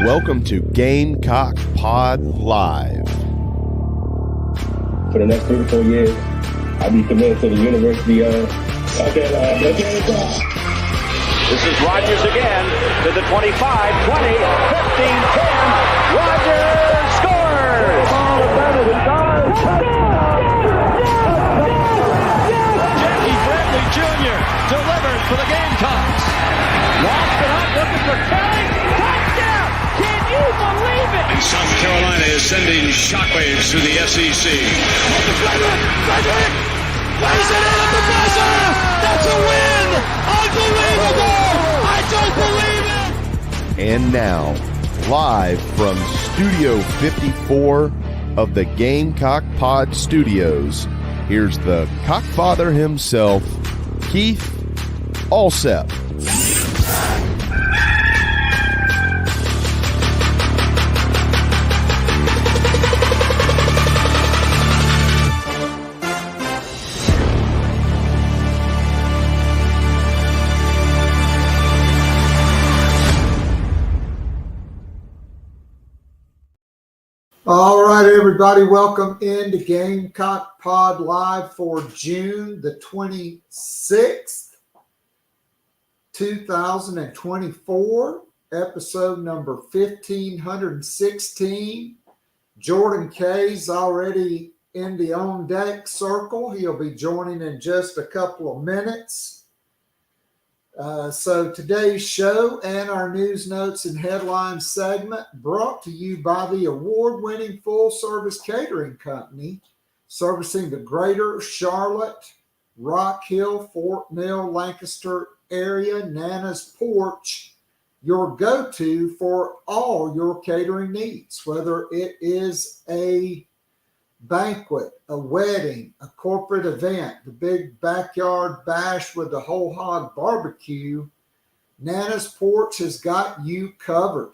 Welcome to Gamecock Pod Live. For the next 3 to 4 years, I'll be committed to the University of Gamecock. This is Rodgers again to the 25, 20, 15, 10. Rodgers scores! Jackie Bradley Jr. delivers for the Gamecocks. Lost it up, looking for Kelly. Touchdown! Can you believe it? And South Carolina is sending shockwaves through the SEC. Frederick plays it in at the buzzer. That's a win! Unbelievable! I don't believe it! And now, live from Studio 54 of the Gamecock Pod Studios, here's the Cockfather himself, Keith Alsep. All right, everybody, welcome into Gamecock Pod Live for June the 26th, 2024, episode number 1516. Jordan Kaye's already in the on-deck circle. He'll be joining in just a couple of minutes. So today's show and our news notes and headlines segment brought to you by the award-winning full-service catering company servicing the greater Charlotte, Rock Hill, Fort Mill, Lancaster area, Nana's Porch, your go-to for all your catering needs, whether it is a banquet, a wedding, a corporate event, the big backyard bash with the whole hog barbecue. Nana's Porch has got you covered.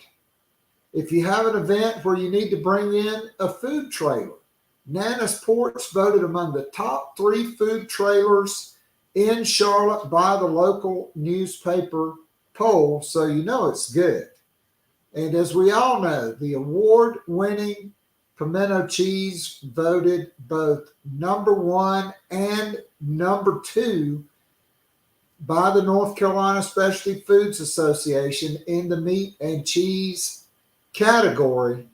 If you have an event where you need to bring in a food trailer, Nana's Porch voted among the top 3 food trailers in Charlotte by the local newspaper poll, so you know it's good. And as we all know, the award-winning pimento cheese voted both number 1 and number 2 by the North Carolina Specialty Foods Association in the meat and cheese category.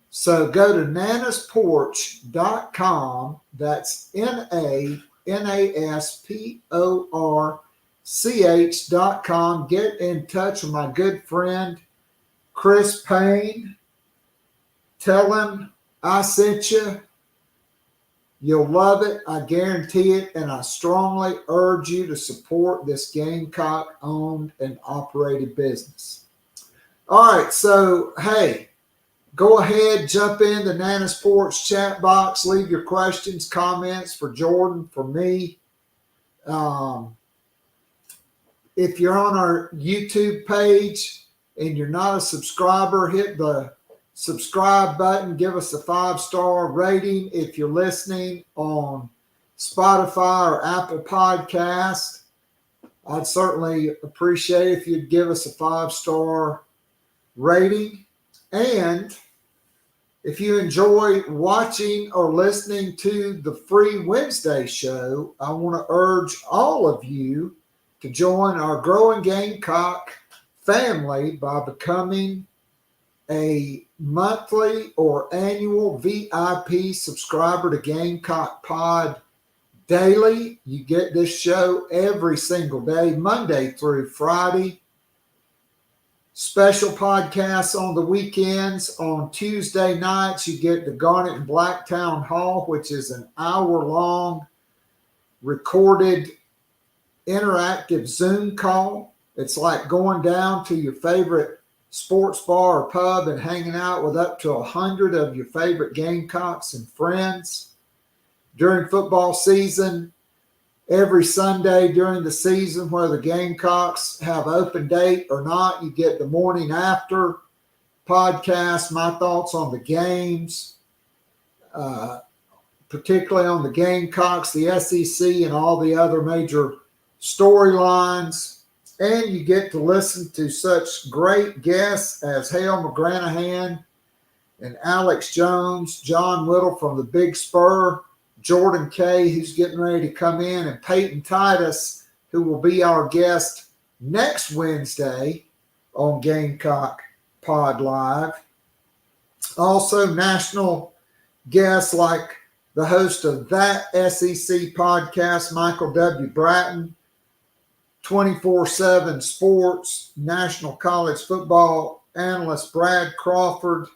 So go to nanasporch.com. That's NANASPORCH.com. Get in touch with my good friend Chris Payne. Tell him I sent you. You'll love it. I guarantee it. And I strongly urge you to support this Gamecock owned and operated business. All right. So, hey, go ahead, jump in the Nana's Porch chat box. Leave your questions, comments for Jordan, for me. If you're on our YouTube page and you're not a subscriber, hit the subscribe button, give us a 5-star rating. If you're listening on Spotify or Apple Podcast, I'd certainly appreciate it if you'd give us a 5-star rating. And if you enjoy watching or listening to the free Wednesday show, I want to urge all of you to join our growing Gamecock family by becoming a monthly or annual VIP subscriber to Gamecock Pod Daily. You get this show every single day, Monday through Friday. Special podcasts on the weekends. On Tuesday nights, you get the Garnet and Black Town Hall, which is an hour-long recorded interactive Zoom call. It's like going down to your favorite sports bar or pub and hanging out with up to 100 of your favorite Gamecocks and friends. During football season, every Sunday during the season, whether the Gamecocks have open date or not, you get the morning after podcast, my thoughts on the games, particularly on the Gamecocks, the SEC, and all the other major storylines. And you get to listen to such great guests as Hale McGranahan and Alex Jones, John Whittle from the Big Spur, Jordan Kaye, who's getting ready to come in, and Peyton Titus, who will be our guest next Wednesday on Gamecock Pod Live. Also, national guests like the host of That SEC podcast, Michael W. Bratton, 24/7 Sports, National College Football analyst Brad Crawford,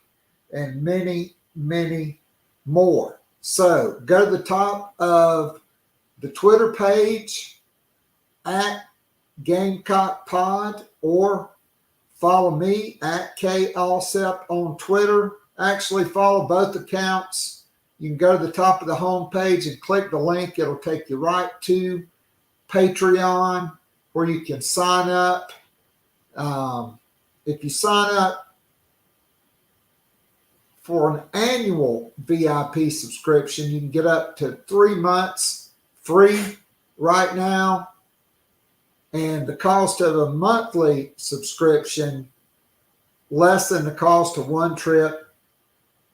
and many, many more. So go to the top of the Twitter page at Gamecock Pod, or follow me at Kaye Allsep on Twitter. Actually, follow both accounts. You can go to the top of the homepage and click the link. It'll take you right to Patreon, where you can sign up. If you sign up for an annual VIP subscription, you can get up to 3 months free right now. And the cost of a monthly subscription, less than the cost of one trip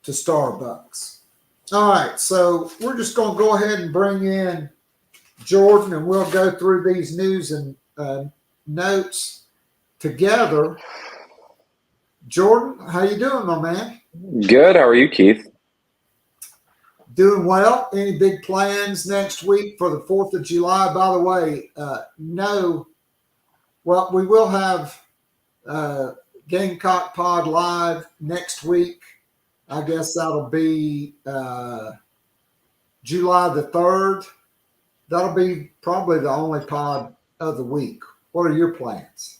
to Starbucks. All right, so we're just going to go ahead and bring in Jordan, and we'll go through these news and notes together. Jordan, how you doing, my man? Good. How are you, Keith? Doing well. Any big plans next week for the 4th of July? By the way, no. Well, we will have Gamecock Pod Live next week. I guess that'll be July the 3rd. That'll be probably the only pod of the week. What are your plans?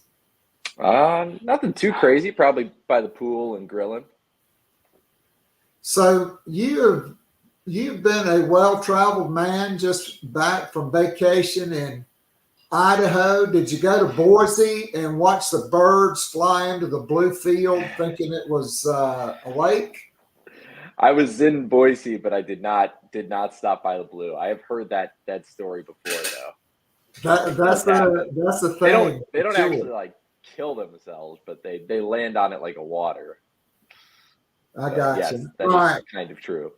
Nothing too crazy. Probably by the pool and grilling. So you've been a well-traveled man, just back from vacation in Idaho. Did you go to Boise and watch the birds fly into the blue field, thinking it was a lake? I was in Boise, but I did not stop by the blue. I have heard that story before, though. That's the thing. They don't actually like kill themselves, but they land on it like a water. I got yes, you. That All is right. kind of true.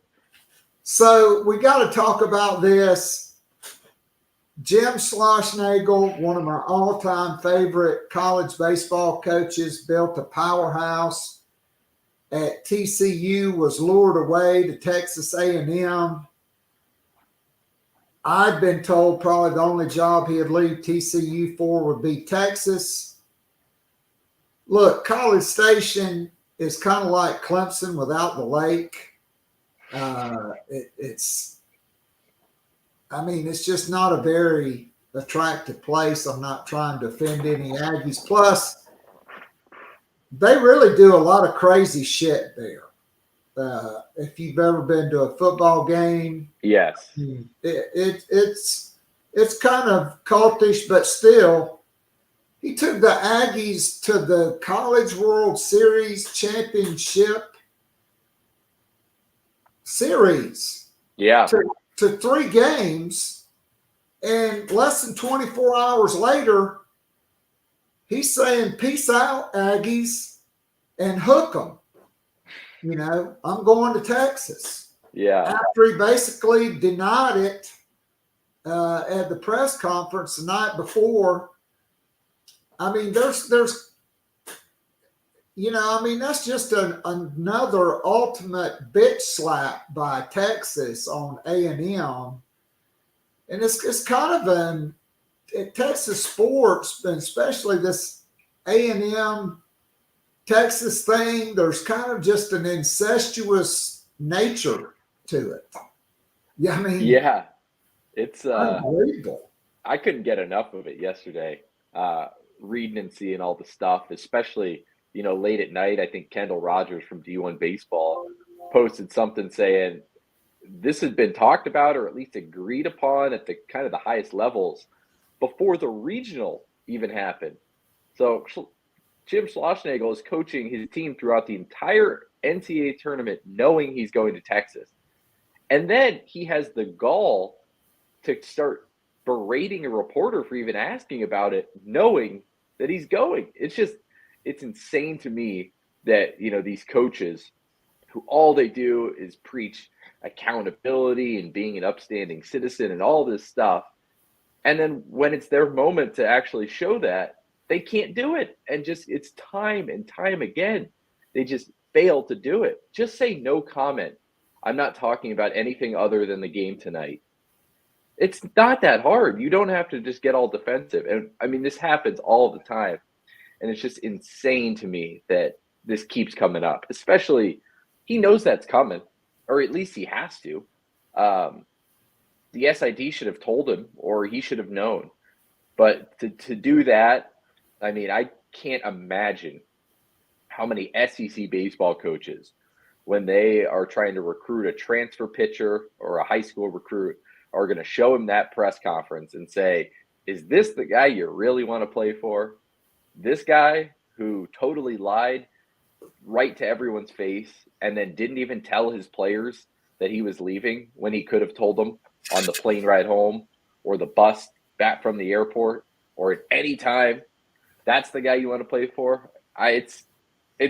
So we got to talk about this. Jim Schlossnagle, one of my all-time favorite college baseball coaches, built a powerhouse at TCU, was lured away to Texas A&M. I'd been told probably the only job he'd leave TCU for would be Texas. Look, College Station is kind of like Clemson without the lake. It's just not a very attractive place. I'm not trying to offend any Aggies. Plus, they really do a lot of crazy shit there. If you've ever been to a football game, Yes. It's kind of cultish, but still, he took the Aggies to the College World Series championship series. Yeah. To 3 games, and less than 24 hours later, he's saying, "Peace out, Aggies," and hook them. I'm going to Texas. Yeah. After he basically denied it at the press conference the night before. There's that's just another ultimate bitch slap by Texas on A&M. And it's kind of Texas sports, and especially this A&M Texas thing, there's kind of just an incestuous nature to it. Yeah, Yeah. It's unbelievable. I couldn't get enough of it yesterday. Reading and seeing all the stuff, especially, late at night. I think Kendall Rogers from D1 Baseball posted something saying this had been talked about, or at least agreed upon at the kind of the highest levels before the regional even happened. So Jim Schlossnagle is coaching his team throughout the entire NCAA tournament, knowing he's going to Texas. And then he has the gall to start berating a reporter for even asking about it, knowing that he's going. It's insane to me that, these coaches who all they do is preach accountability and being an upstanding citizen and all this stuff. And then when it's their moment to actually show that, they can't do it. And it's time and time again. They just fail to do it. Just say no comment. I'm not talking about anything other than the game tonight. It's not that hard. You don't have to just get all defensive. And I mean, this happens all the time. And it's just insane to me that this keeps coming up, especially he knows that's coming, or at least he has to. The SID should have told him, or he should have known. But to do that, I mean, I can't imagine how many SEC baseball coaches, when they are trying to recruit a transfer pitcher or a high school recruit, are going to show him that press conference and say, is this the guy you really want to play for? This guy who totally lied right to everyone's face and then didn't even tell his players that he was leaving when he could have told them on the plane ride home or the bus back from the airport or at any time. That's the guy you want to play for? It's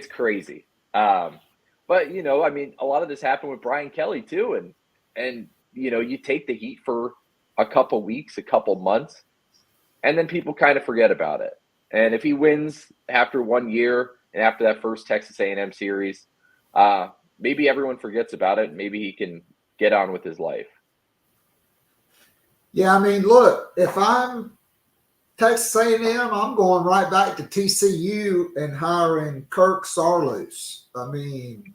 crazy. But, I mean, a lot of this happened with Brian Kelly too. And you take the heat for a couple weeks, a couple months, and then people kind of forget about it. And if he wins after 1 year and after that first Texas A&M series, maybe everyone forgets about it. And maybe he can get on with his life. Yeah, I mean, look, if I'm Texas A&M, I'm going right back to TCU and hiring Kirk Saarloos. I mean,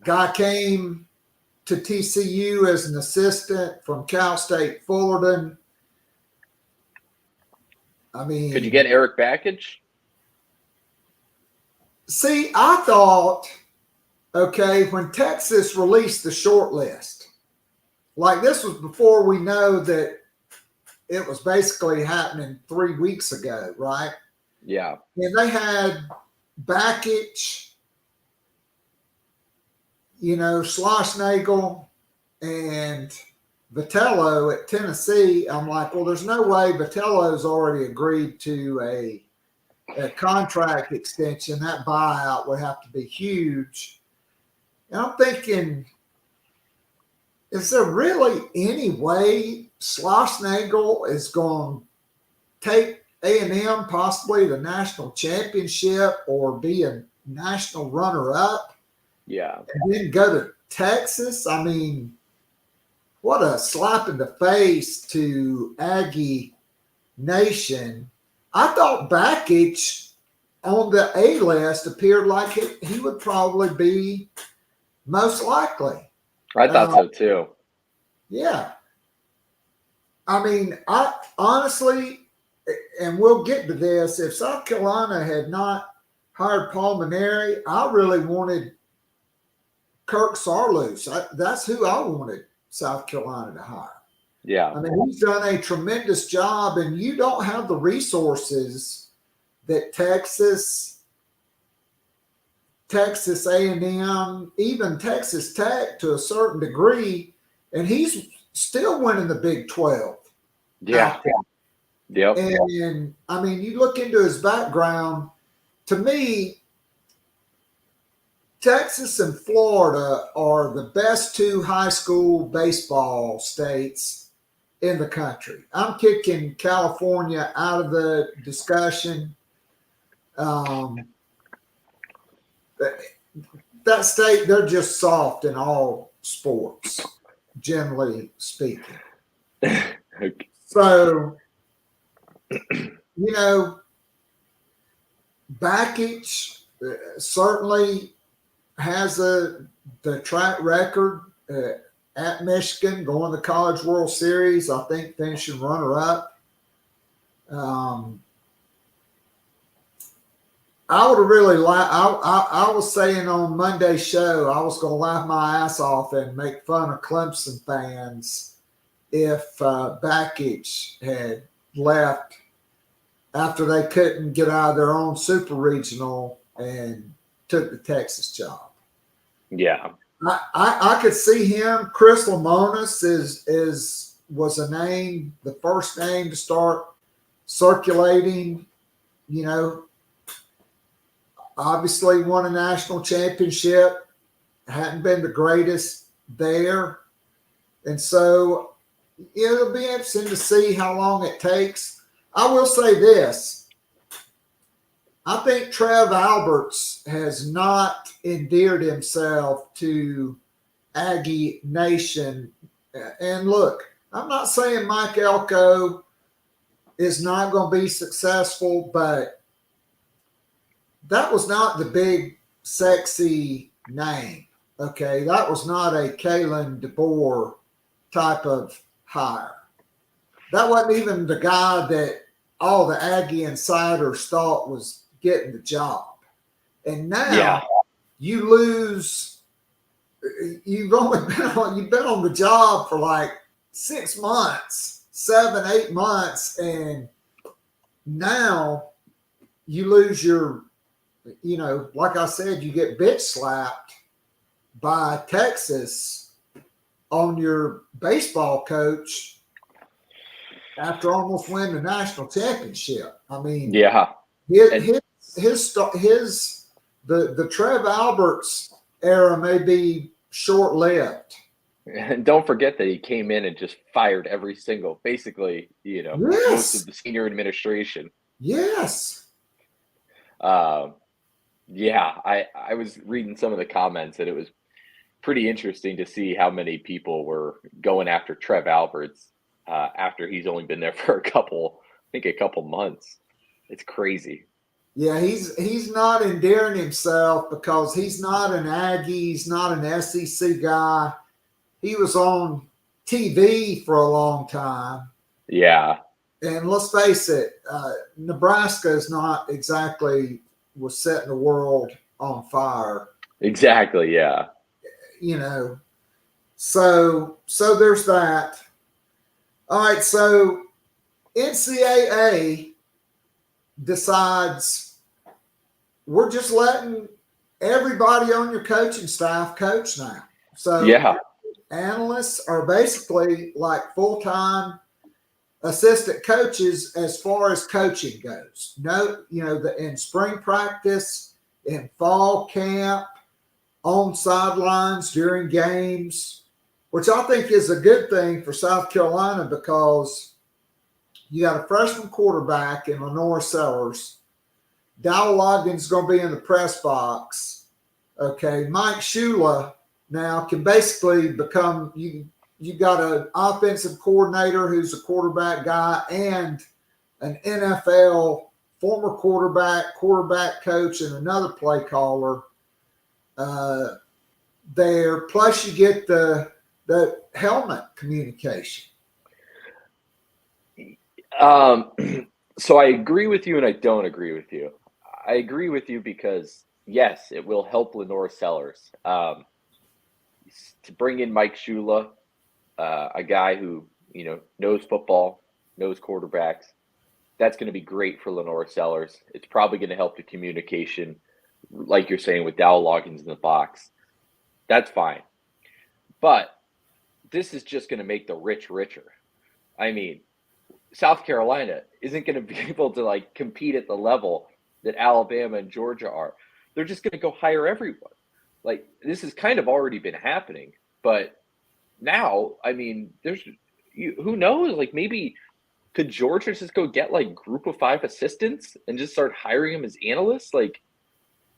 guy came to TCU as an assistant from Cal State Fullerton. I mean, could you get Eric Backage? See, I thought, okay, when Texas released the short list, like this was before we know that it was basically happening 3 weeks ago, right? Yeah. And they had Backage, Schlossnagle and Vitello at Tennessee. I'm like, well, there's no way Vitello's already agreed to a contract extension. That buyout would have to be huge. And I'm thinking, is there really any way Schlossnagle is going to take A&M possibly the national championship or be a national runner-up? Yeah. And then go to Texas? I mean, what a slap in the face to Aggie Nation. I thought Backage on the A list appeared like he would probably be most likely. I thought so too. Yeah. I mean, I honestly, and we'll get to this, if South Carolina had not hired Paul Maneri, I really wanted Kirk Saarloos. That's who I wanted South Carolina to hire. Yeah. I mean, he's done a tremendous job, and you don't have the resources that Texas A&M, even Texas Tech to a certain degree, and he's still winning the Big 12. Yeah. Yep. And I mean, you look into his background, to me, Texas and Florida are the best two high school baseball states in the country. I'm kicking California out of the discussion. That state, they're just soft in all sports, generally speaking. Okay. So, Backage certainly has the track record at Michigan, going to the College World Series, I think finishing runner-up. I would have really I was saying on Monday's show, I was going to laugh my ass off and make fun of Clemson fans if Backage had left after they couldn't get out of their own super regional and took the Texas job. Yeah. I could see him. Chris Lemonis was a name, the first name to start circulating, obviously won a national championship, hadn't been the greatest there. And so it'll be interesting to see how long it takes. I will say this. I think Trev Alberts has not endeared himself to Aggie Nation. And look, I'm not saying Mike Elko is not going to be successful, but that was not the big, sexy name. Okay, that was not a Kalen DeBoer type of hire. That wasn't even the guy that all the Aggie insiders thought was getting the job. And now you lose. You've been on the job for like 6 months, 7, 8 months, and now you lose your, like I said, you get bitch slapped by Texas on your baseball coach after almost winning the national championship. I mean, the Trev Alberts era may be short-lived. And don't forget that he came in and just fired every single, basically, most of the senior administration. Yes. I was reading some of the comments, and it was pretty interesting to see how many people were going after Trev Alberts after he's only been there for a couple months. It's crazy. Yeah, he's not endearing himself because he's not an Aggie, he's not an SEC guy. He was on TV for a long time. Yeah. And let's face it, Nebraska is not exactly was setting the world on fire. Exactly, yeah. So there's that. All right, so NCAA decides we're just letting everybody on your coaching staff coach now. So analysts are basically like full-time assistant coaches as far as coaching goes. In spring practice, in fall camp, on sidelines during games, which I think is a good thing for South Carolina because you got a freshman quarterback in Lenore Sellers. Dowell Loggins is going to be in the press box. Okay, Mike Shula now can basically become you got an offensive coordinator who's a quarterback guy and an NFL former quarterback coach, and another play caller there. Plus, you get the helmet communication. So I agree with you and I don't agree with you. I agree with you because, yes, it will help Lenore Sellers. To bring in Mike Shula, a guy who, knows football, knows quarterbacks, that's going to be great for Lenore Sellers. It's probably going to help the communication, like you're saying, with Dowell Loggins in the box. That's fine. But this is just going to make the rich richer. I mean, South Carolina isn't going to be able to compete at the level that Alabama and Georgia are. They're just going to go hire everyone. This has kind of already been happening, but now, I mean, who knows? Maybe could Georgia just go get group of 5 assistants and just start hiring them as analysts?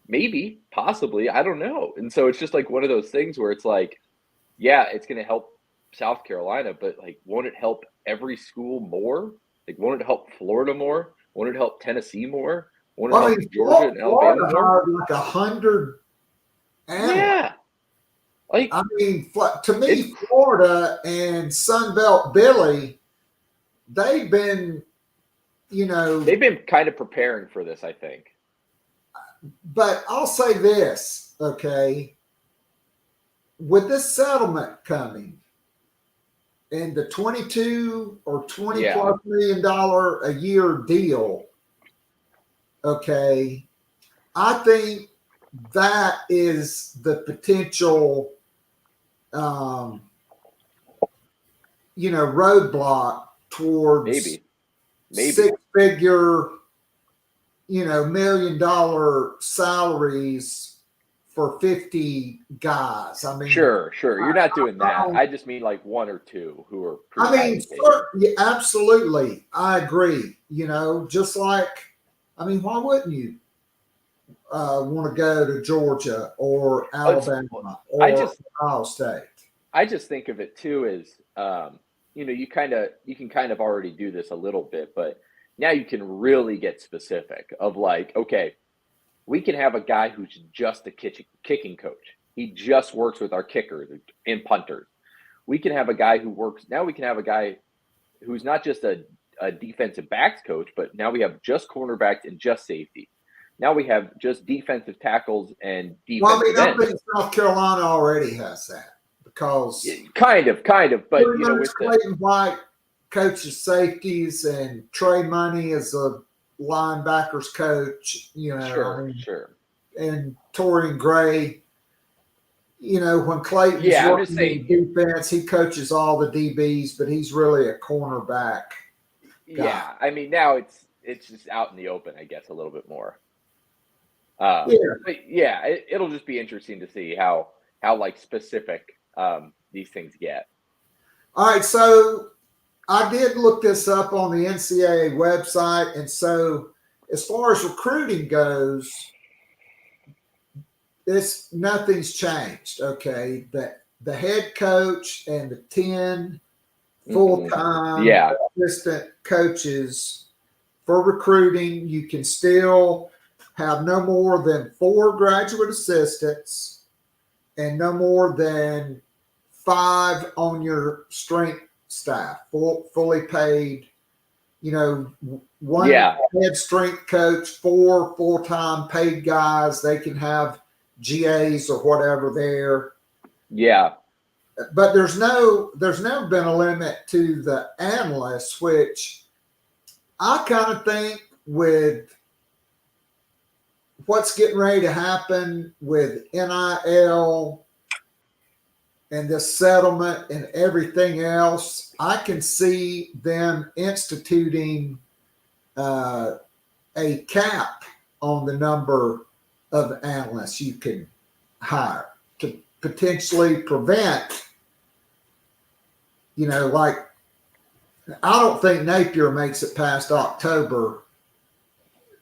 Maybe, possibly, I don't know. And so it's just one of those things where it's it's going to help South Carolina, but won't it help every school more? Won't it help Florida more? Won't it help Tennessee more? Won't it help Georgia and Alabama more? 100 analysts. Yeah. I mean, to me, Florida and Sunbelt Billy, they've been kind of preparing for this, I think. But I'll say this, okay? With this settlement coming and the 22 or 20 plus $1 million a year deal, okay, I think that is the potential roadblock towards maybe figure, $1 million salaries for 50 guys. I mean, sure. You're not doing that. I just mean like one or two who are. Yeah, absolutely. I agree. Just like, why wouldn't you want to go to Georgia or Alabama or Ohio State? I just think of it too as, you can kind of already do this a little bit, but now you can really get specific of like, okay, we can have a guy who's just a kicking coach. He just works with our kickers and punters. We can have a guy we can have a guy who's not just a defensive backs coach, but now we have just cornerbacks and just safety. Now we have just defensive tackles and defensive ends. I think South Carolina already has that because kind of, but with Clayton White coaches safeties and Trey Money is a linebackers coach. Sure. And Torian Gray. When Clayton's working in defense, he coaches all the DBs, but he's really a cornerback guy. Yeah, now it's just out in the open, I guess, a little bit more. But it'll just be interesting to see how like specific these things get. All right, so I did look this up on the NCAA website, and so as far as recruiting goes, nothing's changed. Okay, the head coach and the 10 full-time assistant coaches for recruiting, you can still have no more than 4 graduate assistants and no more than 5 on your strength staff, fully paid. One head strength coach, 4 full-time paid guys. They can have GAs or whatever there. Yeah. But there's never been a limit to the analysts, which I kind of think with what's getting ready to happen with NIL and this settlement and everything else, I can see them instituting a cap on the number of analysts you can hire to potentially prevent, like, I don't think Napier makes it past October.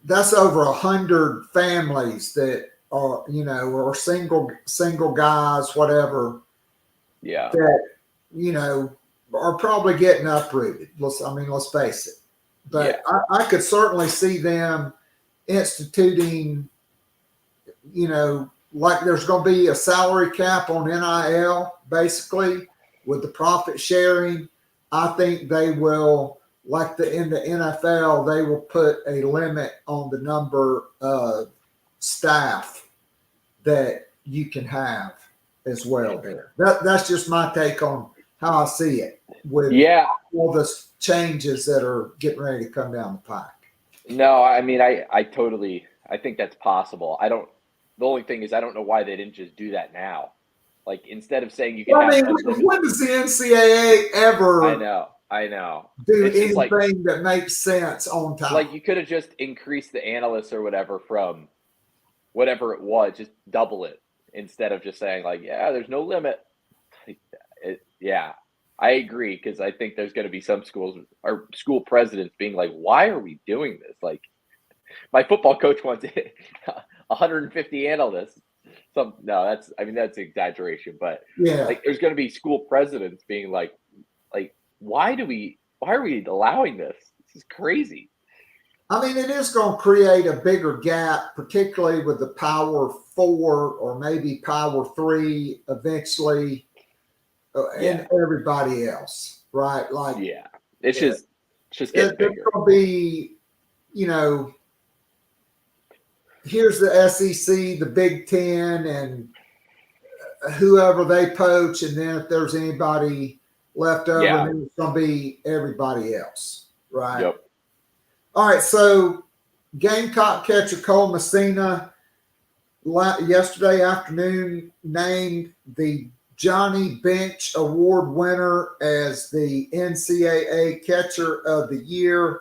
That's over 100 families that are, or single guys, whatever. Yeah. That, are probably getting uprooted. Let's face it. But I could certainly see them instituting, like there's going to be a salary cap on NIL, basically, with the profit sharing. I think they will, like in the NFL, they will put a limit on the number of staff that you can have as well there. That's just my take on how I see it with all the changes that are getting ready to come down the pike. No, I think that's possible. The only thing is I don't know why they didn't just do that now. Like, instead of saying you can when does the NCAA ever I know. do anything that makes sense on time? Like, you could have just increased the analysts or whatever from whatever it was, just double it instead of just saying like, there's no limit. I agree, because I think there's going to be some schools or school presidents being like, why are we doing this? Like, my football coach wants 150 analysts. That's exaggeration, but like, there's going to be school presidents being like, why are we allowing this? This is crazy. It is going to create a bigger gap, particularly with the Power 4 or maybe Power 3 eventually, and everybody else, right? Like, it's just getting bigger. It's going to be, here's the SEC, the Big Ten, and whoever they poach, and then if there's anybody left over, then it's going to be everybody else, right? Yep. All right, so Gamecock catcher Cole Messina yesterday afternoon named the Johnny Bench Award winner as the NCAA Catcher of the Year.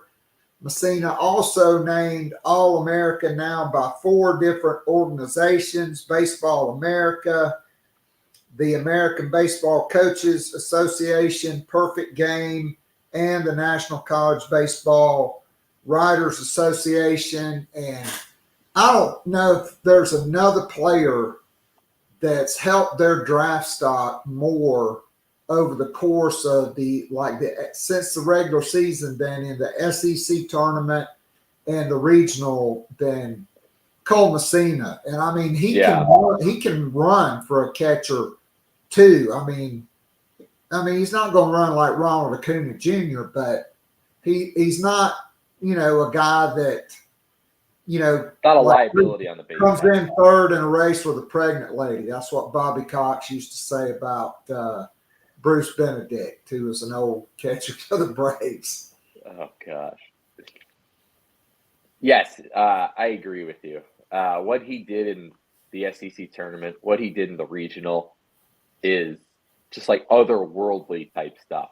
Messina also named All-America now by 4 different organizations: Baseball America, the American Baseball Coaches Association, Perfect Game, and the National College Baseball Writers Association. And I don't know if there's another player that's helped their draft stock more over the course of since the regular season than in the SEC tournament and the regional than Cole Messina. And I mean, he can run for a catcher too. I mean, he's not going to run like Ronald Acuna Jr., but he's not, a guy that, not a liability on the base. Comes in third in a race with a pregnant lady. That's what Bobby Cox used to say about Bruce Benedict, who was an old catcher for the Braves. Oh, gosh. Yes, I agree with you. What he did in the SEC tournament, what he did in the regional is just like otherworldly type stuff.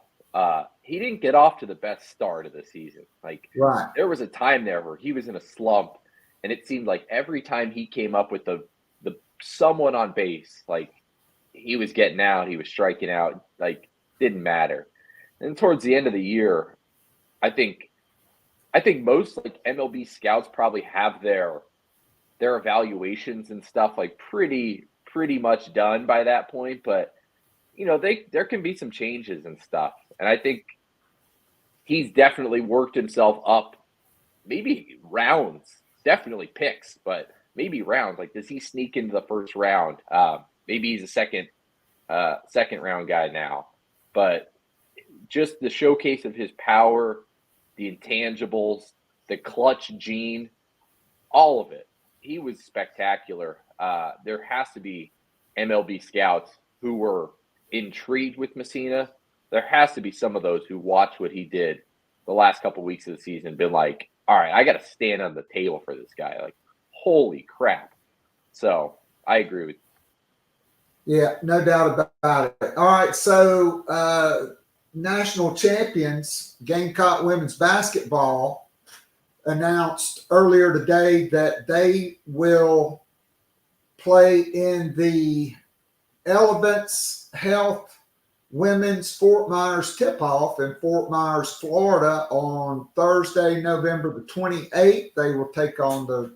He didn't get off to the best start of the season. Right. There was a time there where he was in a slump, and it seemed like every time he came up with the someone on base, he was getting out, he was striking out, didn't matter. And towards the end of the year, I think most MLB scouts probably have their evaluations and stuff pretty much done by that point. But there can be some changes and stuff, and I think he's definitely worked himself up. Maybe rounds, definitely picks, but maybe rounds. Does he sneak into the first round? Maybe he's a second round guy now. But just the showcase of his power, the intangibles, the clutch gene, all of it. He was spectacular. There has to be MLB scouts who were intrigued with Messina. There has to be some of those who watched what he did the last couple of weeks of the season, been like, all right, I got to stand on the table for this guy. Holy crap. So I agree with you. Yeah, no doubt about it. All right, so national champions, Gamecock women's basketball, announced earlier today that they will play in the Elements Health Women's Fort Myers tip-off in Fort Myers, Florida on Thursday, November the 28th. They will take on the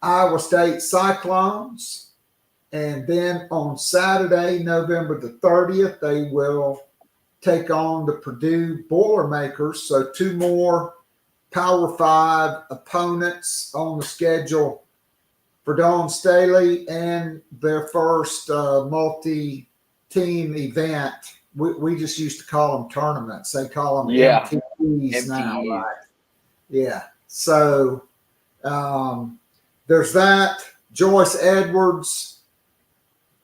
Iowa State Cyclones. And then on Saturday, November the 30th, they will take on the Purdue Boilermakers. So 2 more Power 5 opponents on the schedule for Dawn Staley, and their first multi-team event. We just used to call them tournaments. They call them MTEs now, right? Yeah. So there's that. Joyce Edwards,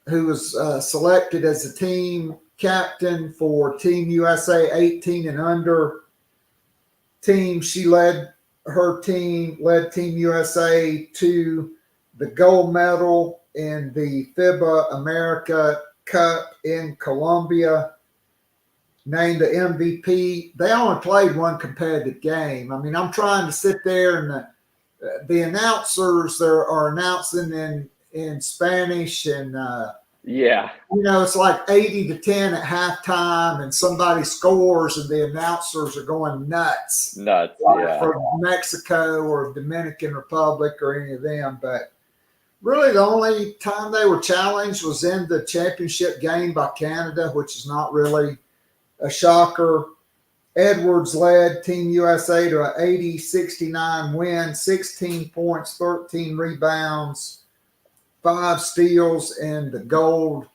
who was selected as the team captain for Team USA 18 and under team. She led Team USA to the gold medal in the FIBA America Cup in Colombia, named the MVP. They only played one competitive game. I mean, I'm trying to sit there, and the announcers are announcing in Spanish, and it's like 80-10 at halftime, and somebody scores, and the announcers are going nuts. For Mexico or Dominican Republic or any of them. But really, the only time they were challenged was in the championship game by Canada, which is not really a shocker. Edwards led Team USA to an 80-69 win, 16 points, 13 rebounds, 5 steals in the gold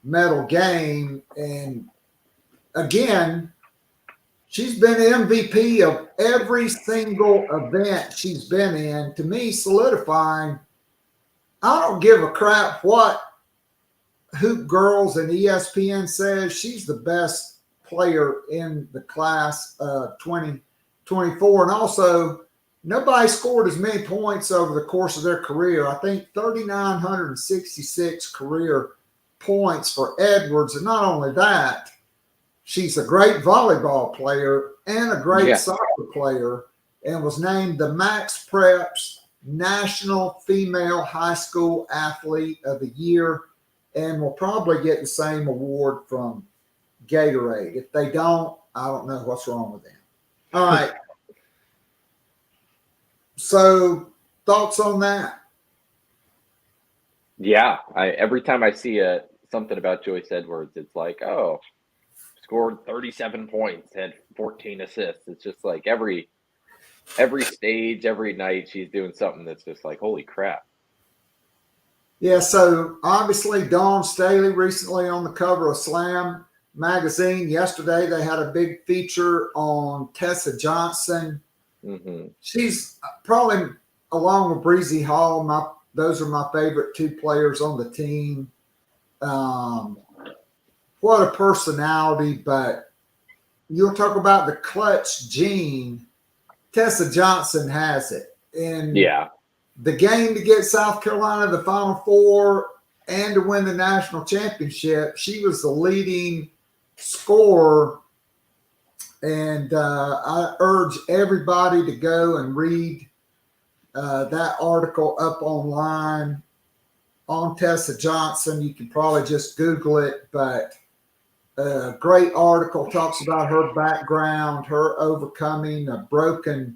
medal game. And again, she's been MVP of every single event she's been in, to me solidifying, I don't give a crap what Hoop Girls and ESPN says. She's the best player in the class of 2024. And also, nobody scored as many points over the course of their career. I think 3,966 career points for Edwards. And not only that, she's a great volleyball player. and a great soccer player, and was named the Max Preps National Female High School Athlete of the Year, and will probably get the same award from Gatorade. If they don't, I don't know what's wrong with them. All right. So, thoughts on that? Yeah, every time I see something about Joyce Edwards, it's like, oh, scored 37 points, had 14 assists. It's just like every stage, every night, she's doing something that's just like, holy crap. Yeah, so obviously Dawn Staley recently on the cover of Slam magazine. Yesterday they had a big feature on Tessa Johnson. Mm-hmm. She's probably, along with Breezy Hall, those are my favorite two players on the team. What a personality, but you'll talk about the clutch gene. Tessa Johnson has it. And the game to get South Carolina to the Final Four and to win the national championship, she was the leading scorer. And I urge everybody to go and read that article up online on Tessa Johnson. You can probably just Google it, but a great article, talks about her background, her overcoming a broken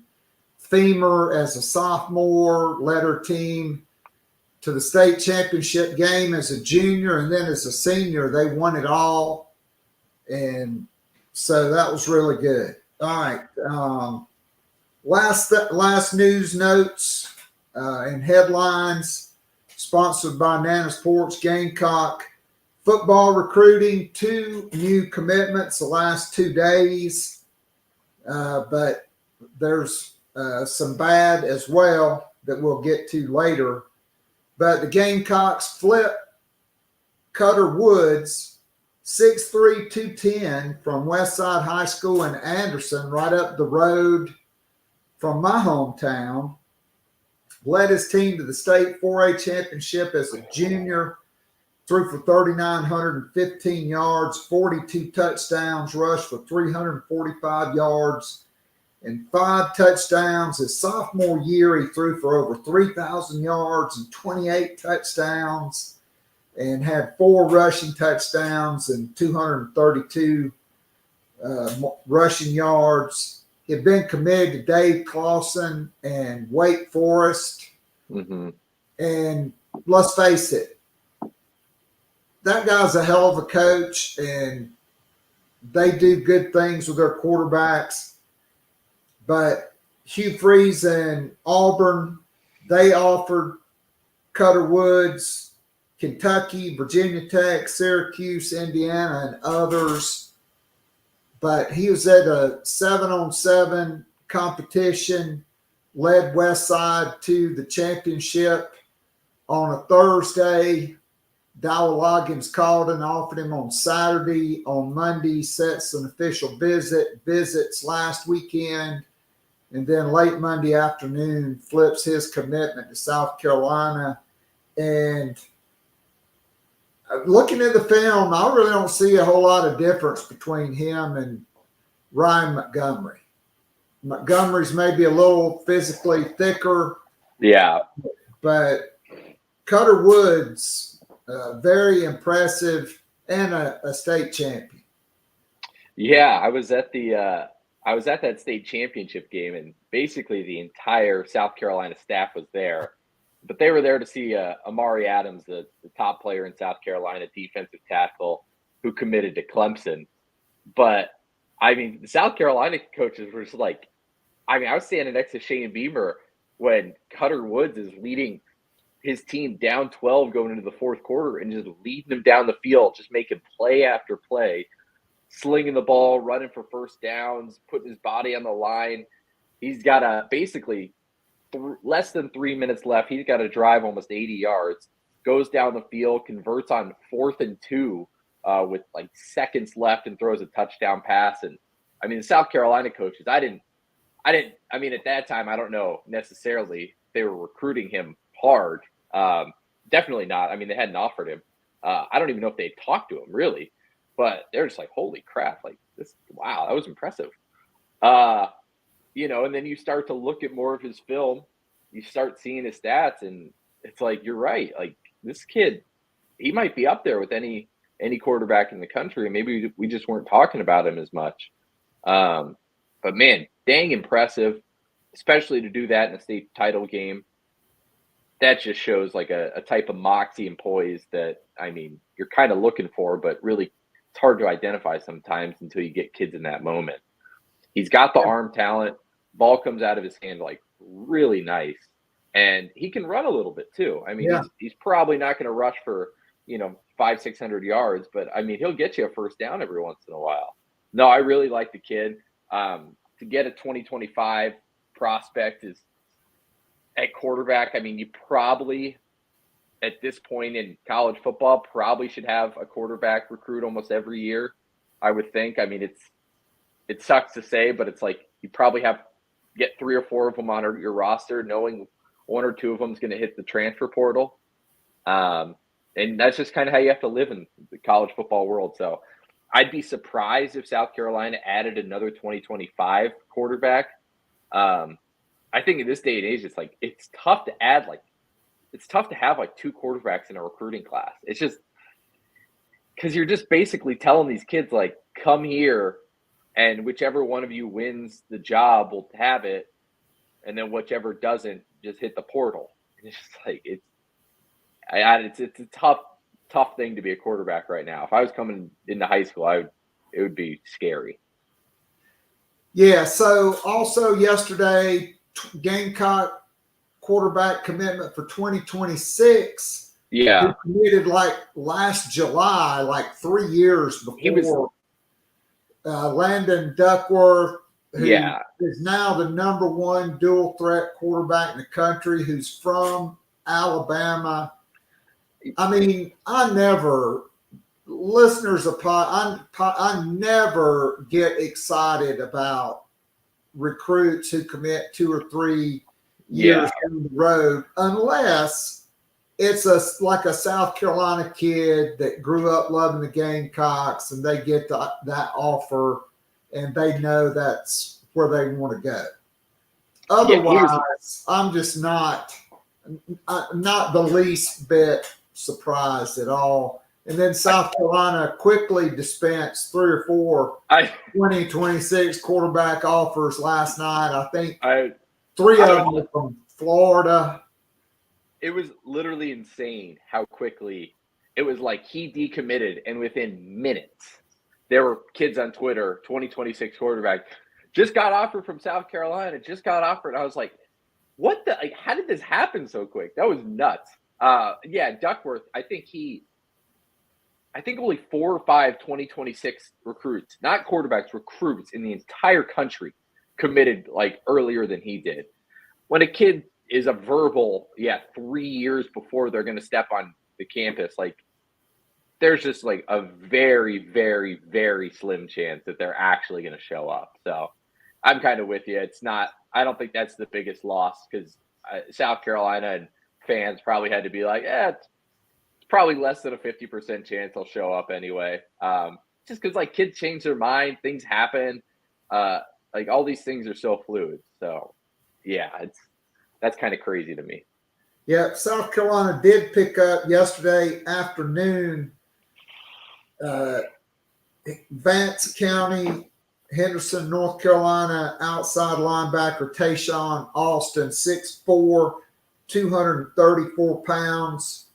femur as a sophomore, led her team to the state championship game as a junior, and then as a senior, they won it all. And so that was really good. All right. Last news notes and headlines, sponsored by Nana's Porch Gamecock. Football recruiting, 2 new commitments the last 2 days, but there's some bad as well that we'll get to later. But the Gamecocks flip Cutter Woods, 6'3", 210, from Westside High School in Anderson, right up the road from my hometown. Led his team to the state 4A championship as a junior. Threw for 3,915 yards, 42 touchdowns, rushed for 345 yards, and 5 touchdowns. His sophomore year, he threw for over 3,000 yards and 28 touchdowns, and had 4 rushing touchdowns and 232 rushing yards. He had been committed to Dave Clawson and Wake Forest. Mm-hmm. And let's face it, that guy's a hell of a coach, and they do good things with their quarterbacks. But Hugh Freeze and Auburn, they offered Cutter Woods, Kentucky, Virginia Tech, Syracuse, Indiana, and others. But he was at a 7-on-7 competition, led Westside to the championship on a Thursday. Dowell Loggins called and offered him on Saturday. On Monday, sets an official visits last weekend. And then late Monday afternoon, flips his commitment to South Carolina. And looking at the film, I really don't see a whole lot of difference between him and Ryan Montgomery. Montgomery's maybe a little physically thicker. Yeah. But Cutter Woods, very impressive, and a state champion. Yeah, I was at that state championship game, and basically the entire South Carolina staff was there. But they were there to see Amari Adams, the top player in South Carolina, defensive tackle, who committed to Clemson. But, I mean, the South Carolina coaches were just like, I was standing next to Shane Beamer when Cutter Woods is leading his team down 12 going into the fourth quarter and just leading them down the field, just making play after play, slinging the ball, running for first downs, putting his body on the line. He's got basically less than 3 minutes left. He's got to drive almost 80 yards, goes down the field, converts on 4th and 2 with like seconds left, and throws a touchdown pass. And I mean, the South Carolina coaches, I mean, at that time, I don't know necessarily if they were recruiting him hard. Definitely not. I mean, they hadn't offered him. I don't even know if they talked to him really, but they're just like, holy crap. Like this, wow, that was impressive. And then you start to look at more of his film, you start seeing his stats, and it's like, you're right. Like, this kid, he might be up there with any quarterback in the country, and maybe we just weren't talking about him as much. But man, dang impressive, especially to do that in a state title game. That just shows like a type of moxie and poise that, I mean, you're kind of looking for, but really it's hard to identify sometimes until you get kids in that moment. He's got the arm talent. Ball comes out of his hand like really nice. And he can run a little bit too. I mean, he's probably not going to rush for, 500-600 yards, but I mean, he'll get you a first down every once in a while. No, I really like the kid. To get a 2025 prospect is at quarterback. I mean, you probably at this point in college football probably should have a quarterback recruit almost every year, I would think. I mean, it sucks to say, but it's like you probably get 3 or 4 of them on your roster, knowing 1 or 2 of them is going to hit the transfer portal. And that's just kind of how you have to live in the college football world. So I'd be surprised if South Carolina added another 2025 quarterback. I think in this day and age, it's tough to have 2 quarterbacks in a recruiting class. It's just because you're just basically telling these kids, like, come here and whichever one of you wins the job will have it. And then whichever doesn't, just hit the portal. It's just like, it's a tough thing to be a quarterback right now. If I was coming into high school, it would be scary. Yeah. So also yesterday, Gamecock quarterback commitment for 2026. Yeah. He committed like last July, like 3 years before. He was Landon Duckworth, who Yeah. is now the #1 dual threat quarterback in the country, who's from Alabama. I mean, I never get excited about recruits who commit 2 or 3 years down the road, unless it's like a South Carolina kid that grew up loving the Gamecocks and they get that offer and they know that's where they want to go. Otherwise, I'm just not the least bit surprised at all. And then South Carolina quickly dispensed 3 or 4 2026 quarterback offers last night. I think 3 of them were from Florida. It was literally insane how quickly it was. Like, he decommitted, and within minutes, there were kids on Twitter, 2026 quarterback, just got offered from South Carolina, just got offered. I was like, what the, like, how did this happen so quick? That was nuts. Duckworth, I think only 4 or 5 2026 recruits, not quarterbacks, recruits in the entire country committed like earlier than he did. When a kid is a verbal, 3 years before they're going to step on the campus, like, there's just like a very, very, very slim chance that they're actually going to show up. So I'm kind of with you. I don't think that's the biggest loss, because South Carolina and fans probably had to be like, it's probably less than a 50% chance they'll show up anyway. Just because, like, kids change their mind, things happen. Like, all these things are so fluid. So that's kind of crazy to me. Yeah, South Carolina did pick up yesterday afternoon. Vance County, Henderson, North Carolina, outside linebacker Tayshawn Austin, 6'4", 234 pounds.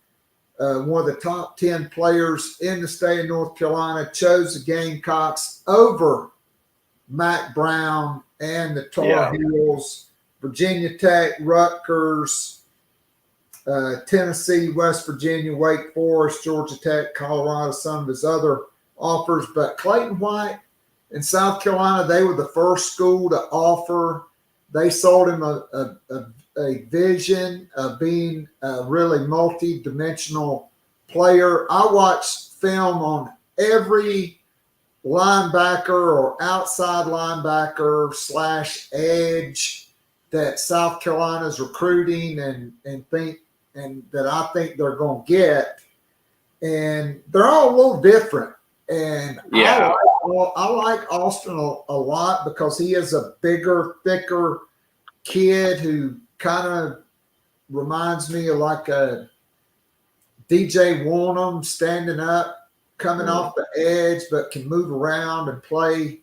One of the top 10 players in the state of North Carolina, chose the Gamecocks over Mac Brown and the Tar Heels. Virginia Tech, Rutgers, Tennessee, West Virginia, Wake Forest, Georgia Tech, Colorado, some of his other offers. But Clayton White in South Carolina, they were the first school to offer. They sold him a vision of being a really multi-dimensional player. I watched film on every linebacker or outside linebacker / edge that South Carolina's recruiting and that I think they're going to get. And they're all a little different. And I like I like Austin a lot because he is a bigger, thicker kid who kind of reminds me of like a DJ Warnham standing up, coming off the edge, but can move around and play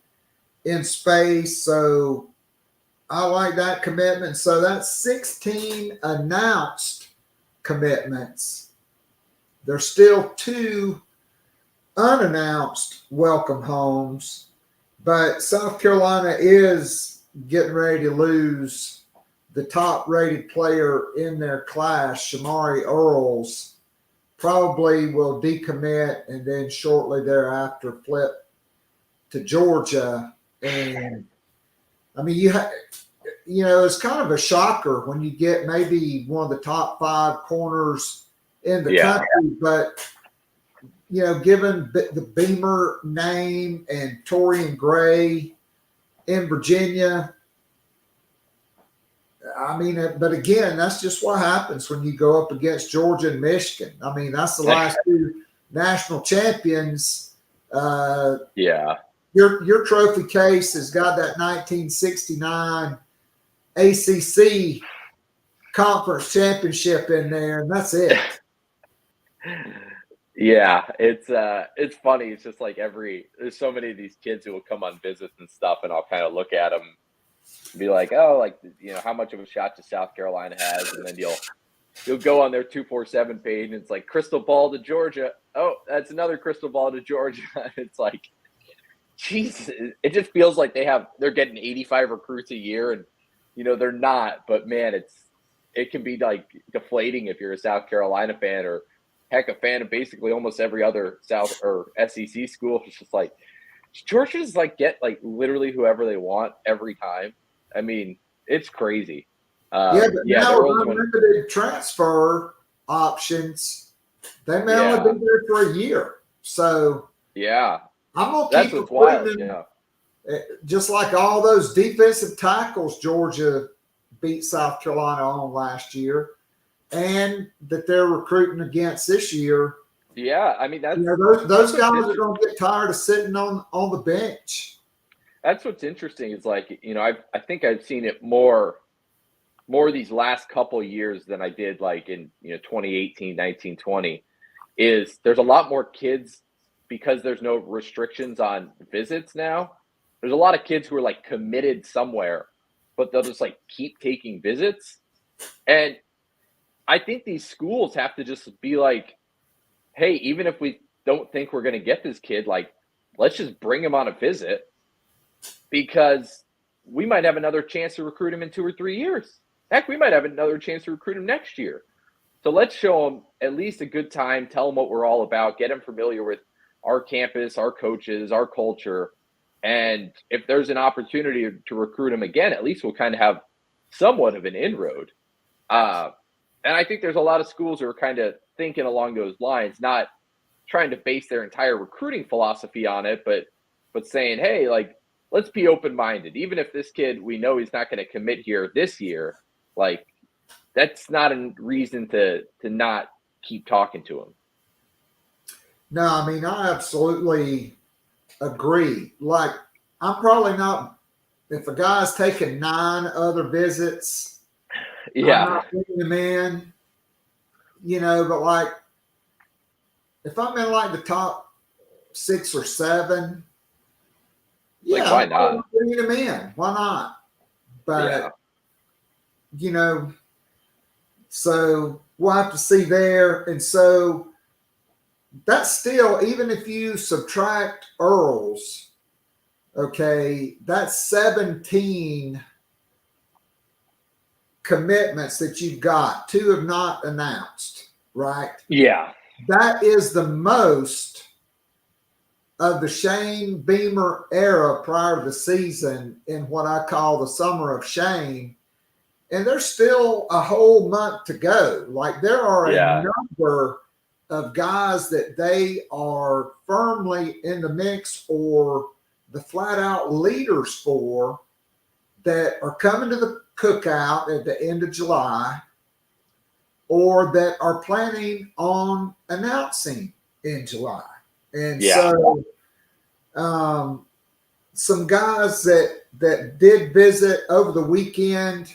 in space. So I like that commitment. So that's 16 announced commitments. There's still 2 unannounced welcome homes, but South Carolina is getting ready to lose the top rated player in their class, Shamari Earls. Probably will decommit and then shortly thereafter flip to Georgia. And I mean, it's kind of a shocker when you get maybe one of the top 5 corners in the country, but given the Beamer name and Torian Gray in Virginia, I mean, but again, that's just what happens when you go up against Georgia and Michigan. I mean, that's the last 2 national champions. Your trophy case has got that 1969 ACC conference championship in there, and that's it. Yeah, it's funny. It's just like there's so many of these kids who will come on visits and stuff, and I'll kind of look at them and be like, oh, like, how much of a shot does South Carolina has? And then you'll go on their 247 page and it's like crystal ball to Georgia. Oh, that's another crystal ball to Georgia. It's like, Jesus, it just feels like they're getting 85 recruits a year, and they're not. But man, it can be like deflating if you're a South Carolina fan, or heck, a fan of basically almost every other South or SEC school. It's just like Georgia's like get like literally whoever they want every time. I mean, it's crazy. But now unlimited transfer options, they may only be there for a year. So I'm gonna keep recruiting them. Just like all those defensive tackles Georgia beat South Carolina on last year, and that they're recruiting against this year. Yeah, I mean, those guys are going to get tired of sitting on the bench. That's what's interesting. Is like, I think I've seen it more these last couple of years than I did like in 2018, 19, 20. Is there's a lot more kids because there's no restrictions on visits now. There's a lot of kids who are like committed somewhere, but they'll just like keep taking visits. And I think these schools have to just be like, hey, even if we don't think we're going to get this kid, like, let's just bring him on a visit, because we might have another chance to recruit him in 2 or 3 years. Heck, we might have another chance to recruit him next year. So let's show him at least a good time, tell him what we're all about, get him familiar with our campus, our coaches, our culture. And if there's an opportunity to recruit him again, at least we'll kind of have somewhat of an inroad. And I think there's a lot of schools who are kind of thinking along those lines, not trying to base their entire recruiting philosophy on it, but saying, hey, like, let's be open-minded. Even if this kid, we know he's not going to commit here this year, like, that's not a reason to not keep talking to him. No, I mean, I absolutely agree. Like, I'm probably not, if a guy's taken 9 other visits, I'm not bringing him in, but like, if I'm in like the top 6 or 7, why not? I'm bringing him in. Why not? But, so we'll have to see there. And so that's still, even if you subtract Earls, okay, that's 17 commitments that you've got. 2 have not announced, right? Yeah. That is the most of the Shane Beamer era prior to the season in what I call the summer of Shane. And there's still a whole month to go. Like, there are a number of guys that they are firmly in the mix or the flat out leaders for that are coming to the cookout at the end of July, or that are planning on announcing in July. And so Some guys that did visit over the weekend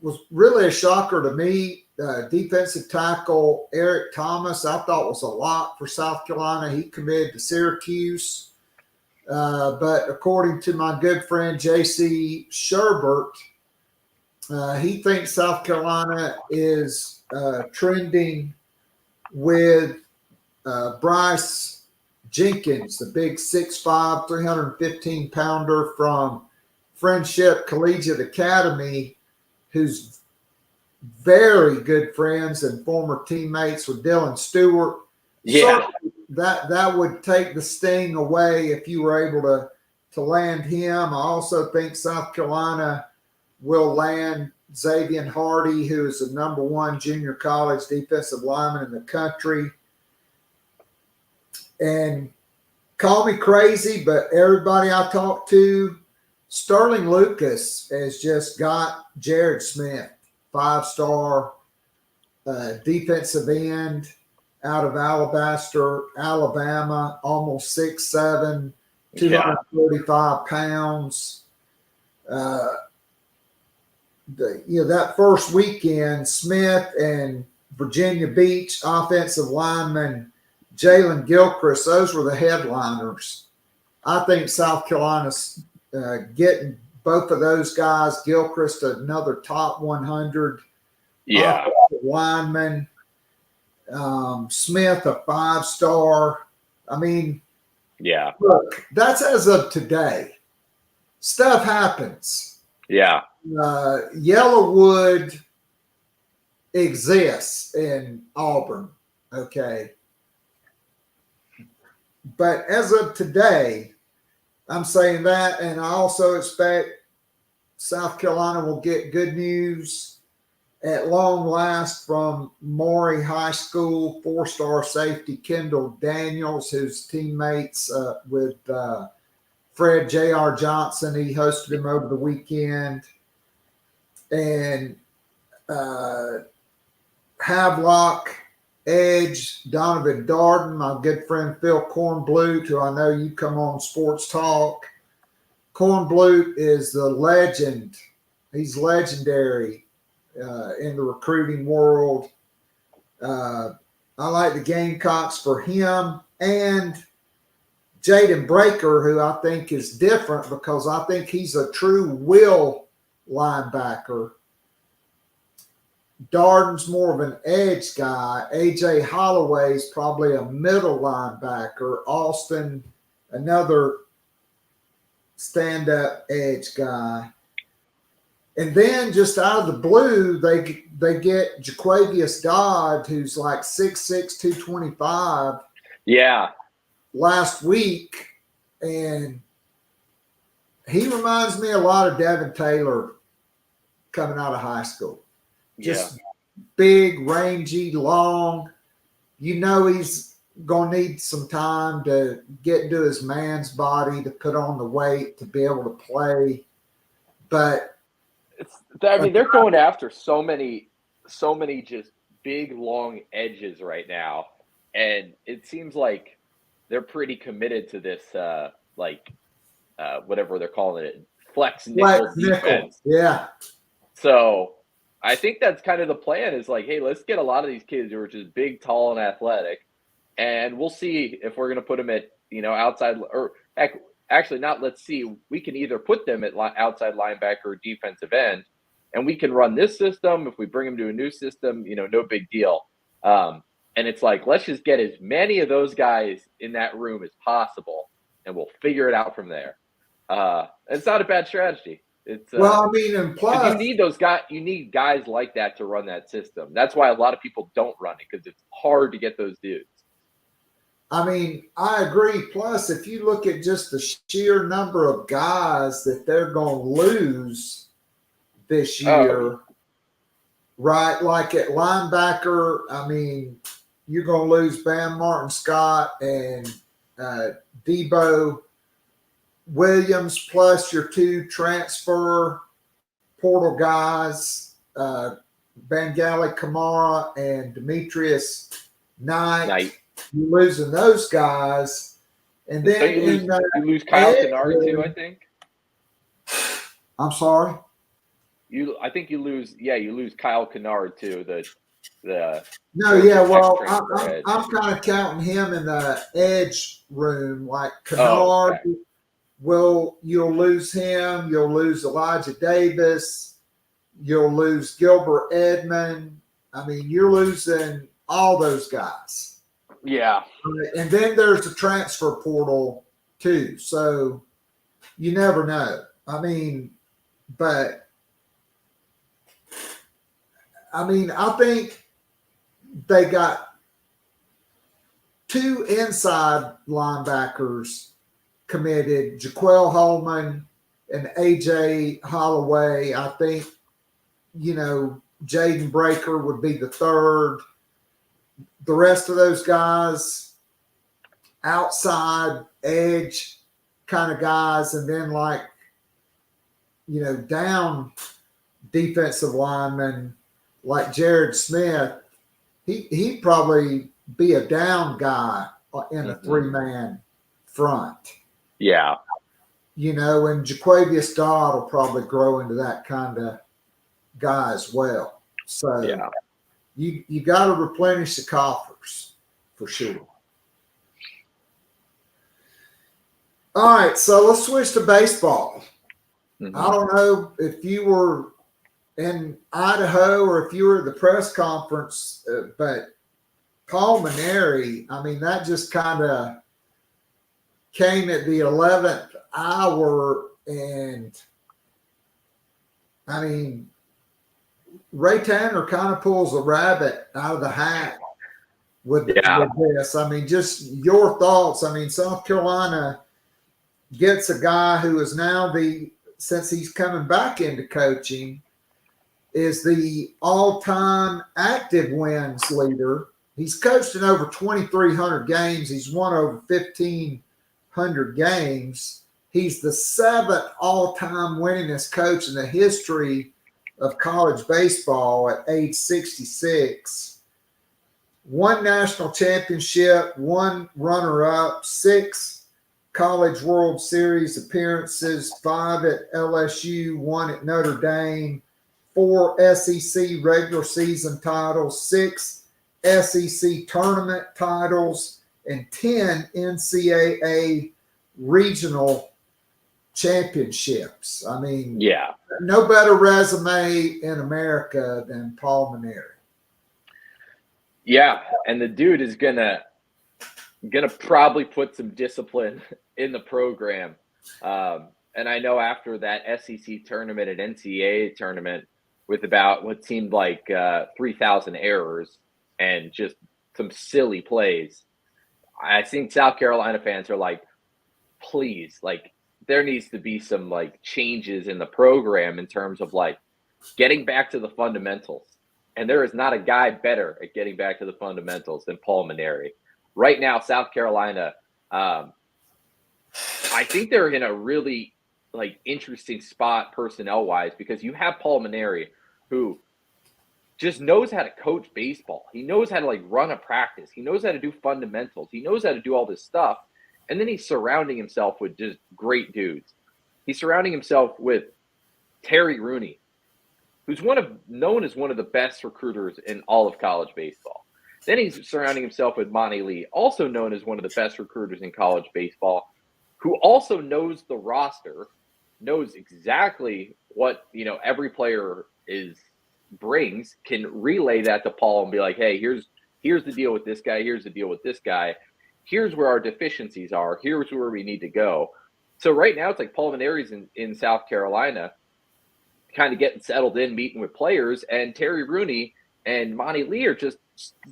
was really a shocker to me. Defensive tackle Eric Thomas, I thought was a lot for South Carolina. He committed to Syracuse. But according to my good friend J.C. Sherbert, he thinks South Carolina is trending with Bryce Jenkins, the big 6'5", 315-pounder from Friendship Collegiate Academy, who's very good friends and former teammates with Dylan Stewart. Yeah. So that would take the sting away if you were able to land him. I also think South Carolina will land Xavier Hardy, who is the #1 junior college defensive lineman in the country. And call me crazy, but everybody I talk to, Sterling Lucas has just got Jared Smith, 5-star defensive end out of Alabaster, Alabama, almost 6'7", 235 pounds. That first weekend, Smith and Virginia Beach offensive lineman Jalen Gilchrist, those were the headliners. I think South Carolina's getting both of those guys. Gilchrist, another top 100 lineman. Smith, a 5-star. I mean, look, that's as of today. Stuff happens. Yeah. Yellowwood exists in Auburn, okay? But as of today, I'm saying that, and I also expect South Carolina will get good news at long last from Maury High School 4-star safety Kendall Daniels, who's teammates with Fred J.R. Johnson. He hosted him over the weekend. And Havelock edge Donovan Darden, my good friend Phil Kornblut, who I know you come on Sports Talk. Kornblut is the legend. He's legendary in the recruiting world. I like the Gamecocks for him, and Jaden Breaker, who I think is different because I think he's a true will linebacker. Darden's more of an edge guy. A.J. Holloway's probably a middle linebacker. Austin, another stand-up edge guy. And then just out of the blue, they get Jaquavius Dodd, who's like 6'6", 225. Yeah. Last week. And he reminds me a lot of Devin Taylor coming out of high school. Just big, rangy, long. You know he's going to need some time to get into his man's body, to put on the weight, to be able to play. But they're going after so many just big, long edges right now. And it seems like they're pretty committed to this, whatever they're calling it, flex nickel defense. Yeah. So I think that's kind of the plan is like, hey, let's get a lot of these kids who are just big, tall, and athletic. And we'll see if we're going to put them at, outside or actually not. Let's see. We can either put them at outside linebacker or defensive end, and we can run this system. If we bring them to a new system, no big deal. And it's like, let's just get as many of those guys in that room as possible, and we'll figure it out from there. It's not a bad strategy. It's and plus you need those guys. You need guys like that to run that system. That's why a lot of people don't run it, because it's hard to get those dudes. I agree. Plus, if you look at just the sheer number of guys that they're going to lose this year, right? Like at linebacker, you're going to lose Bam Martin Scott and Debo Williams, plus your 2 transfer portal guys, Bengali Kamara and Demetrius Knight. You're losing those guys. And Don't then you lose Kyle Kennard too, I think. I'm sorry. I think you lose Kyle Kennard too. The No, yeah, Georgia Tech well, transfer edge. I'm kind of counting him in the edge room, like Kennard. Oh, okay. You'll lose him. You'll lose Elijah Davis. You'll lose Gilbert Edmond. I mean, you're losing all those guys. Yeah. And then there's the transfer portal too. So you never know. I mean, but I think they got 2 inside linebackers committed, Jaquel Holman and AJ Holloway. I think, Jaden Breaker would be the third. The rest of those guys, outside edge kind of guys, and then down defensive linemen like Jared Smith, he'd probably be a down guy in a 3-man front. Yeah. And Jaquavius Dodd will probably grow into that kind of guy as well. So yeah. You got to replenish the coffers for sure. All right, so let's switch to baseball. Mm-hmm. I don't know if you were in Idaho or if you were at the press conference, but Paul Mainieri, that just kind of came at the 11th hour, and Ray Tanner kind of pulls a rabbit out of the hat with this. Just your thoughts. South Carolina gets a guy who is now since he's coming back into coaching, is the all-time active wins leader. He's coached in over 2,300 games. He's won over 1,500 games. He's the 7th all-time winningest coach in the history of college baseball at age 66. 1 national championship, 1 runner-up, 6 College World Series appearances, 5 at LSU, 1 at Notre Dame, 4 SEC regular season titles, 6 SEC tournament titles, and 10 NCAA regional championships. No better resume in America than Paul Mainieri. Yeah, and the dude is gonna probably put some discipline in the program. And I know after that SEC tournament and NCAA tournament with about what seemed like 3,000 errors and just some silly plays, I think South Carolina fans are like, please, there needs to be some changes in the program in terms of getting back to the fundamentals. And there is not a guy better at getting back to the fundamentals than Paul Mainieri. Right now, South Carolina, I think they're in a really interesting spot personnel-wise, because you have Paul Mainieri, who just knows how to coach baseball. He knows how to run a practice. He knows how to do fundamentals. He knows how to do all this stuff. And then he's surrounding himself with just great dudes. He's surrounding himself with Terry Rooney, who's known as one of the best recruiters in all of college baseball. Then he's surrounding himself with Monty Lee, also known as one of the best recruiters in college baseball, who also knows the roster, knows exactly what every player brings, can relay that to Paul and be like, hey, here's the deal with this guy, here's the deal with this guy, here's where our deficiencies are, here's where we need to go. So right now it's Paul Mainieri's in South Carolina, kind of getting settled in, meeting with players, and Terry Rooney and Monty Lee are just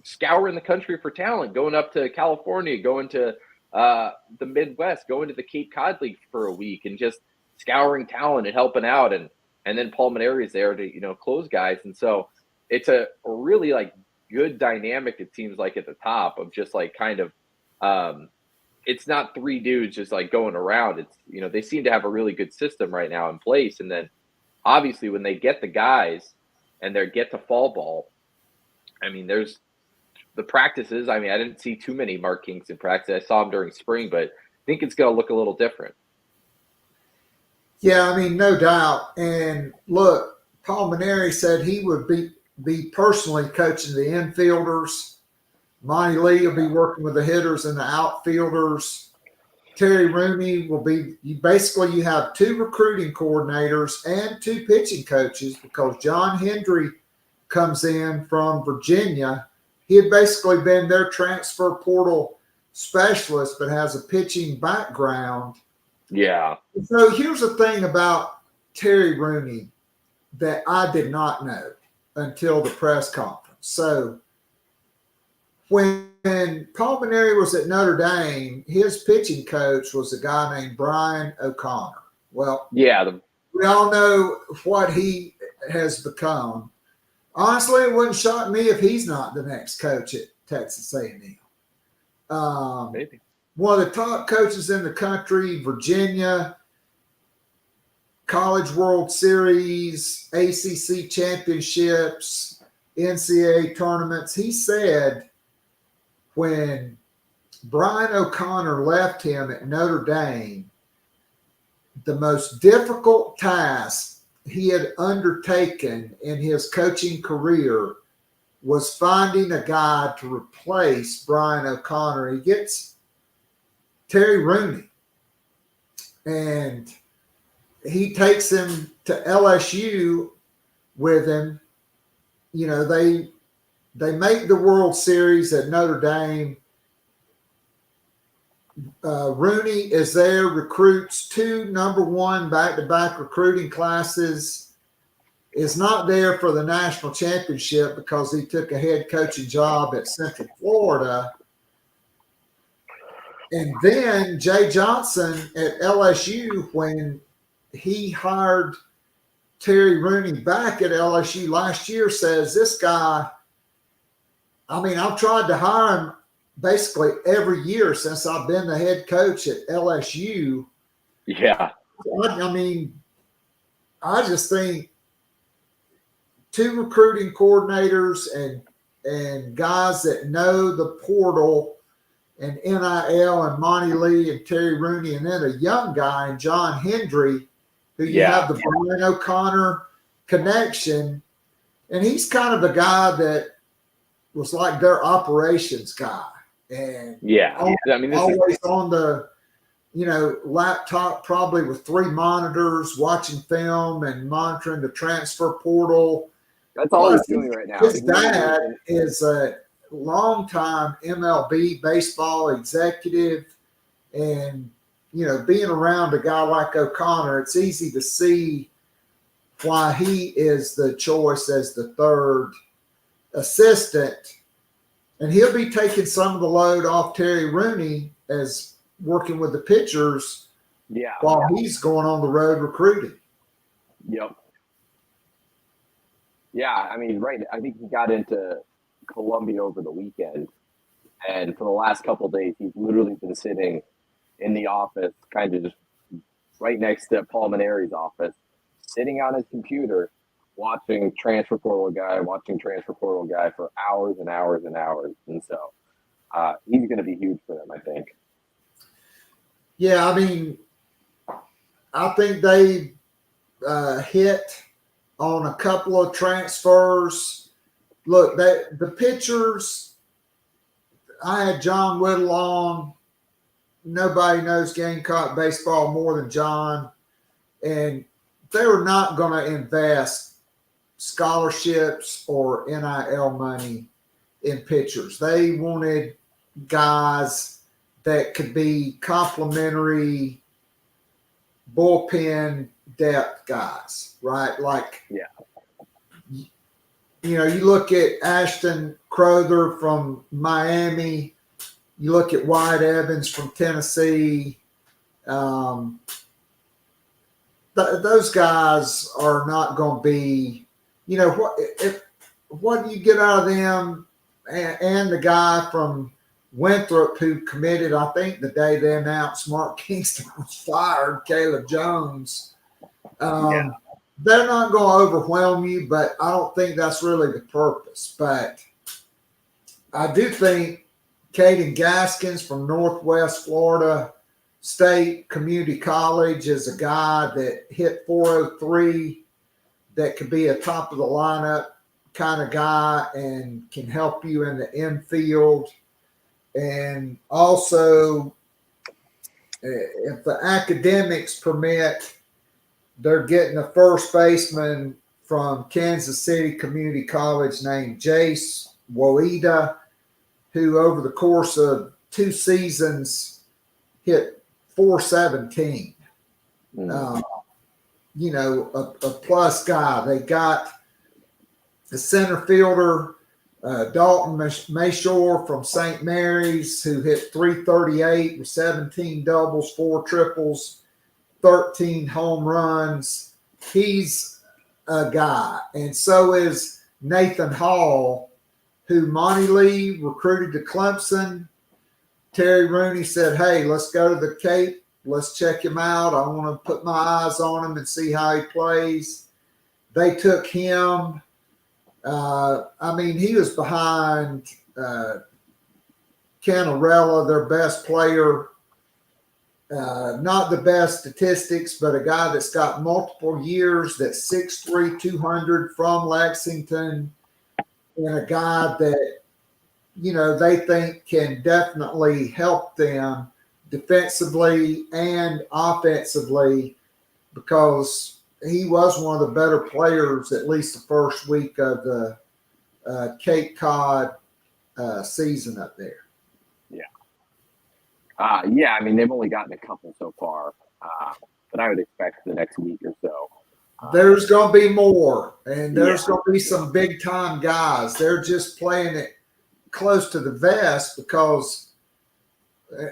scouring the country for talent, going up to California, going to the Midwest, going to the Cape Cod League for a week, and just scouring talent and helping out. And then Paul Mainieri is there to close guys. And so it's a really good dynamic, it seems like, at the top of just it's not 3 dudes just going around. It's they seem to have a really good system right now in place. And then obviously when they get the guys and they get to fall ball, there's the practices. I didn't see too many Mark Kingston practices. I saw him during spring, but think it's going to look a little different. Yeah, I mean, no doubt. And look, Paul Maneri said he would be personally coaching the infielders. Monty Lee will be working with the hitters and the outfielders. Terry Rooney will be – you have 2 recruiting coordinators and 2 pitching coaches because John Hendry comes in from Virginia. He had basically been their transfer portal specialist but has a pitching background. Yeah. So here's the thing about Terry Rooney that I did not know until the press conference. So when Paul Maneri was at Notre Dame, his pitching coach was a guy named Brian O'Connor. Well, yeah, we all know what he has become. Honestly, it wouldn't shock me if he's not the next coach at Texas A&M. Maybe. One of the top coaches in the country, Virginia, College World Series, ACC championships, NCAA tournaments. He said when Brian O'Connor left him at Notre Dame, the most difficult task he had undertaken in his coaching career was finding a guy to replace Brian O'Connor. He gets Terry Rooney, and he takes him to LSU with him. You know, they make the World Series at Notre Dame. Rooney is there, recruits 2 number 1 back-to-back recruiting classes, is not there for the national championship because he took a head coaching job at Central Florida. And then Jay Johnson at LSU, when he hired Terry Rooney back at LSU last year, says this guy, I mean, I've tried to hire him basically every year since I've been the head coach at LSU. Yeah. I mean, I just think 2 recruiting coordinators and guys that know the portal and NIL and Monty Lee and Terry Rooney, and then a young guy, John Hendry, who you have the Brian O'Connor connection. And he's kind of a guy that was like their operations guy. And always on the, laptop, probably with 3 monitors, watching film and monitoring the transfer portal. That's all he's doing right now. His dad is a longtime MLB baseball executive, and being around a guy like O'Connor, it's easy to see why he is the choice as the 3rd assistant. And he'll be taking some of the load off Terry Rooney as working with the pitchers while he's going on the road recruiting. Yep. Yeah, I mean, right. I think he got into Columbia over the weekend, and for the last couple of days, he's literally been sitting in the office, kind of just right next to Paul Maneri's office, sitting on his computer, watching transfer portal guy for hours and hours and hours. And so he's going to be huge for them, I think. Yeah, I mean, I think they hit on a couple of transfers. Look, the pitchers, I had John Whittle on. Nobody knows Gamecock baseball more than John. And they were not going to invest scholarships or NIL money in pitchers. They wanted guys that could be complementary bullpen depth guys, right? Like, you look at Ashton Crowther from Miami, you look at Wyatt Evans from Tennessee. Those guys are not going to be, what do you get out of them? And the guy from Winthrop who committed, I think the day they announced Mark Kingston was fired, Caleb Jones. They're not going to overwhelm you, but I don't think that's really the purpose. But I do think Caden Gaskins from Northwest Florida, State Community College is a guy that hit 403 that could be a top of the lineup kind of guy and can help you in the infield. And also, if the academics permit, they're getting a first baseman from Kansas City Community College named Jace Woida, who over the course of 2 seasons hit 417. You know, a plus guy. They got the center fielder, Dalton Mayshore from St. Mary's, who hit 338 with 17 doubles, 4 triples, 13 home runs. He's a guy. And so is Nathan Hall, who Monty Lee recruited to Clemson. Terry Rooney said, hey, let's go to the Cape. Let's check him out. I want to put my eyes on him and see how he plays. They took him. I mean, he was behind Canarella, their best player. Not the best statistics, but a guy that's got multiple years, that's 6'3", 200 from Lexington, and a guy that, you know, they think can definitely help them defensively and offensively, because he was one of the better players at least the first week of the Cape Cod season up there. Yeah, I mean, they've only gotten a couple so far, but I would expect the next week or so. There's going to be more, and there's going to be some big-time guys. They're just playing it close to the vest because –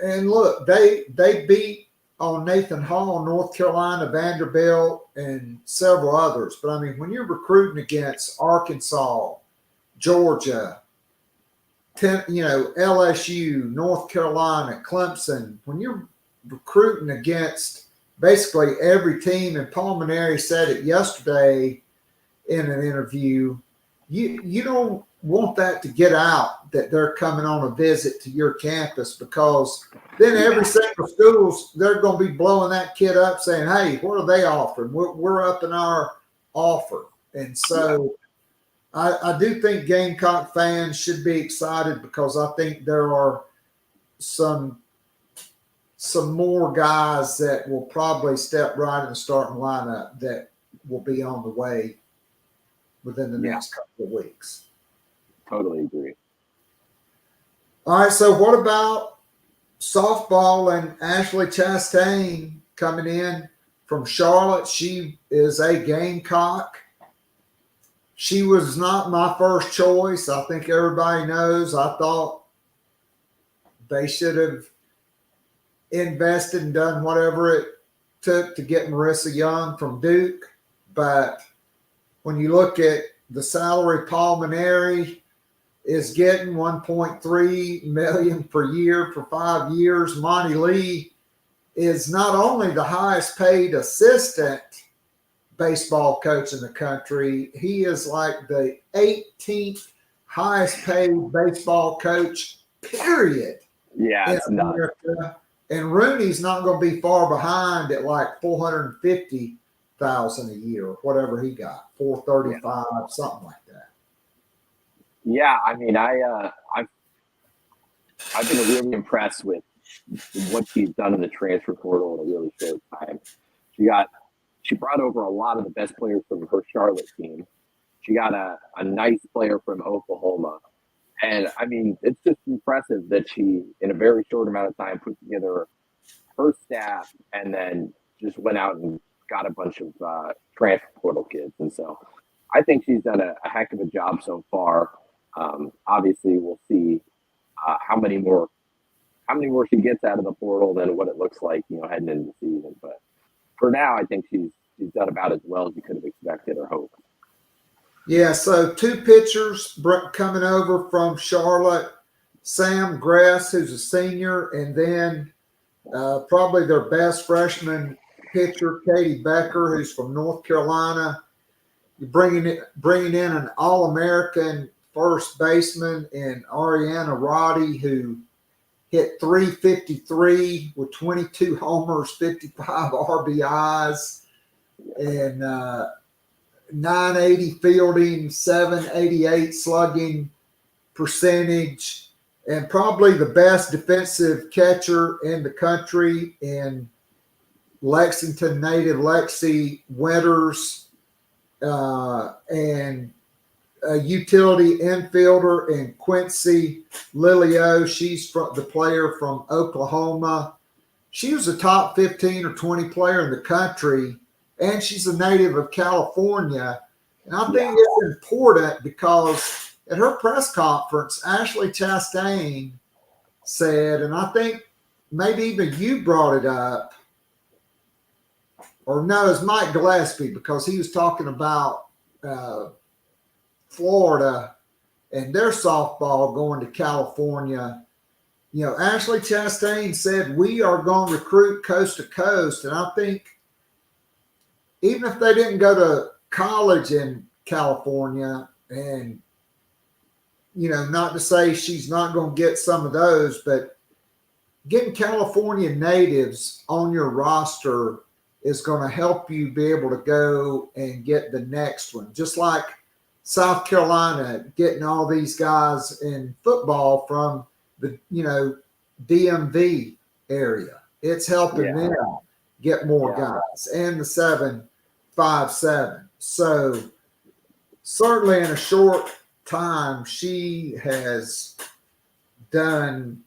and look, they beat on Nathan Hall, North Carolina, Vanderbilt, and several others. But, I mean, when you're recruiting against Arkansas, Georgia, LSU, North Carolina, Clemson, when you're recruiting against basically every team, and Paul Maneri said it yesterday in an interview, you don't want that to get out that they're coming on a visit to your campus, because then every single schools, they're going to be blowing that kid up saying, hey, what are they offering? We're up in our offer. And so I do think Gamecock fans should be excited, because I think there are some more guys that will probably step right in the starting lineup that will be on the way within the next couple of weeks. Totally agree. All right, so what about softball and Ashley Chastain coming in from Charlotte? She is a Gamecock. She was not my first choice. I think everybody knows. I thought they should have invested and done whatever it took to get Marissa Young from Duke. But when you look at the salary Paul Maneri is getting, $1.3 million per year for 5 years. Monty Lee is not only the highest paid assistant baseball coach in the country, he is like the 18th highest paid baseball coach, period. Yeah, it's America. Nuts. And Rooney's not going to be far behind at like $450,000 a year, or whatever he got, $435,000, something like that. Yeah, I mean, I've been really impressed with what she's done in the transfer portal in a really short time. She brought over a lot of the best players from her Charlotte team. She got a nice player from Oklahoma. And, I mean, it's just impressive that she, in a very short amount of time, put together her staff and then just went out and got a bunch of transfer portal kids. And so I think she's done a heck of a job so far. Obviously, we'll see how many more she gets out of the portal than what it looks like, heading into the season. But for now, I think she's done about as well as you could have expected or hoped. Yeah, so 2 pitchers coming over from Charlotte, Sam Gress, who's a senior, and then probably their best freshman pitcher, Katie Becker, who's from North Carolina. You're bringing in an All-American first baseman in Ariana Roddy, who hit 353 with 22 homers, 55 RBIs, and 980 fielding, 788 slugging percentage, and probably the best defensive catcher in the country in Lexington native Lexi Winters, and a utility infielder in Quincy Lilio. She's the player from Oklahoma. She was a top 15 or 20 player in the country, and she's a native of California. And I think it's important because at her press conference, Ashley Chastain said, and I think maybe even you brought it up, or no, it's Mike Gillespie, because he was talking about Florida and their softball going to California. You know, Ashley Chastain said, we are going to recruit coast to coast. And I think even if they didn't go to college in California, and, you know, not to say she's not going to get some of those, but getting California natives on your roster is going to help you be able to go and get the next one. Just like South Carolina getting all these guys in football from the, you know, DMV area. It's helping them get more guys, and the 7.57. So certainly in a short time, she has done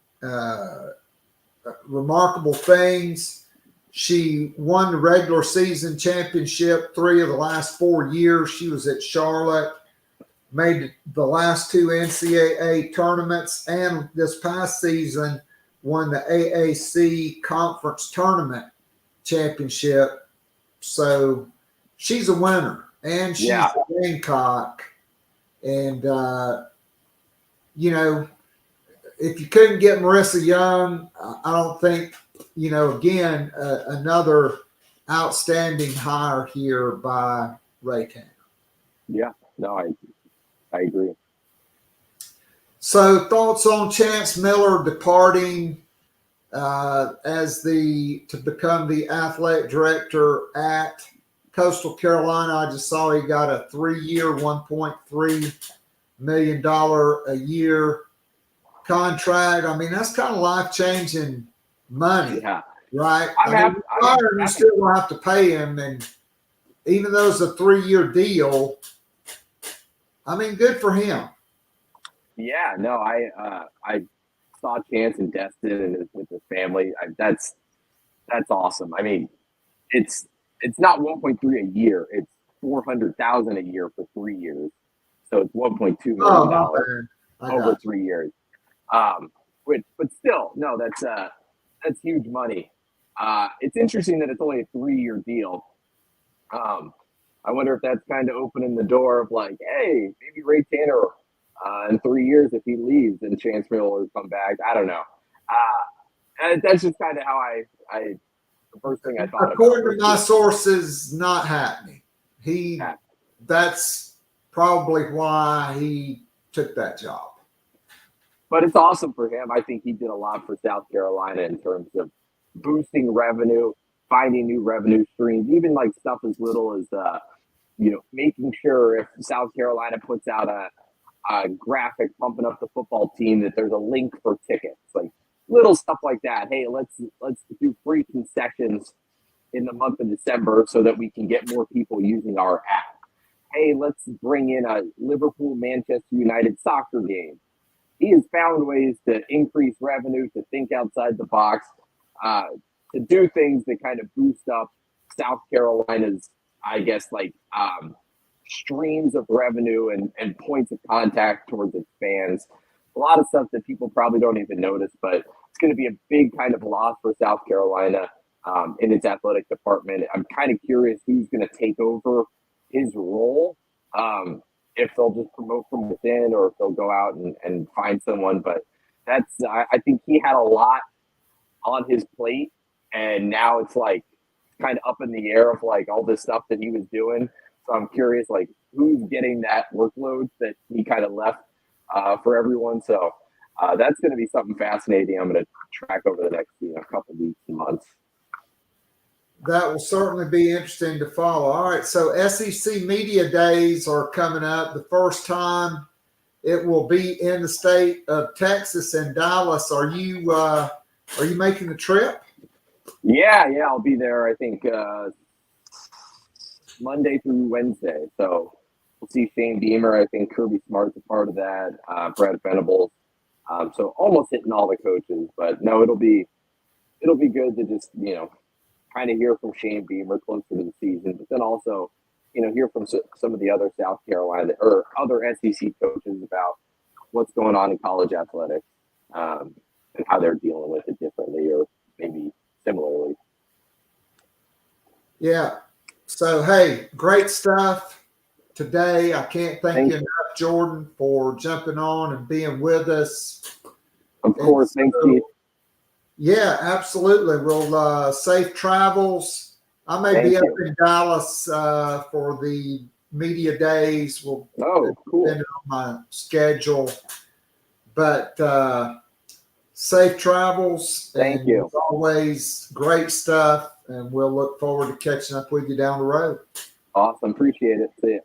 remarkable things. She won the regular season championship 3 of the last 4 years. She was at Charlotte, made the last 2 NCAA tournaments, and this past season won the AAC conference tournament championship. So she's a winner, and she's a Gamecock. And, you know, if you couldn't get Marissa Young, I don't think, you know, again, another outstanding hire here by Ray Tanner. Yeah, no, I agree. So thoughts on Chance Miller departing to become the athletic director at Coastal Carolina. I just saw he got a 3-year, $1.3 million a year contract. I mean, that's kind of life-changing money, right? You still will have to pay him, and even though it's a 3-year deal, I mean, good for him. Yeah, no, I saw Chance in Destin and with his family. That's awesome. I mean, it's not 1.3 a year; it's 400,000 a year for 3 years. So it's 1.2 million dollars over 3 years. But still, no, that's huge money. It's interesting that it's only a 3-year deal. I wonder if that's kind of opening the door of like, hey, maybe Ray Tanner in 3 years, if he leaves, and Chance Miller will come back. I don't know. And that's just kind of how the first thing I thought. According to my sources, not happening. That's probably why he took that job. But it's awesome for him. I think he did a lot for South Carolina in terms of boosting revenue, finding new revenue streams, even like stuff as little as, making sure if South Carolina puts out a graphic pumping up the football team that there's a link for tickets, like little stuff like that. Hey, let's do free concessions in the month of December so that we can get more people using our app. Hey, let's bring in a Liverpool-Manchester United soccer game. He has found ways to increase revenue, to think outside the box, to do things that kind of boost up South Carolina's, I guess, streams of revenue and points of contact towards its fans. A lot of stuff that people probably don't even notice, but it's going to be a big kind of loss for South Carolina in its athletic department. I'm kind of curious who's going to take over his role. If they'll just promote from within or if they'll go out and find someone. But I think he had a lot on his plate, and now it's like kind of up in the air of like all this stuff that he was doing. So I'm curious, like, who's getting that workload that he kind of left for everyone. So that's going to be something fascinating. I'm going to track over the next couple weeks and months. That will certainly be interesting to follow. All right, so SEC Media Days are coming up. The first time it will be in the state of Texas and Dallas. Are you making the trip? Yeah, I'll be there. I think Monday through Wednesday. So we'll see Shane Beamer. I think Kirby Smart's a part of that. Brett Venables. So almost hitting all the coaches, but no, it'll be good to just kind of hear from Shane Beamer closer to the season, but then also hear from some of the other South Carolina or other SEC coaches about what's going on in college athletics and how they're dealing with it differently or maybe similarly. Yeah. So, hey, great stuff today. I can't thank you enough, Jordan, for jumping on and being with us. Of course. Thanks, Keith. Yeah, absolutely. We'll safe travels. I may be up in Dallas for the media days. Cool. Depending on my schedule. But safe travels. Thank you. As always, great stuff. And we'll look forward to catching up with you down the road. Awesome. Appreciate it. See you.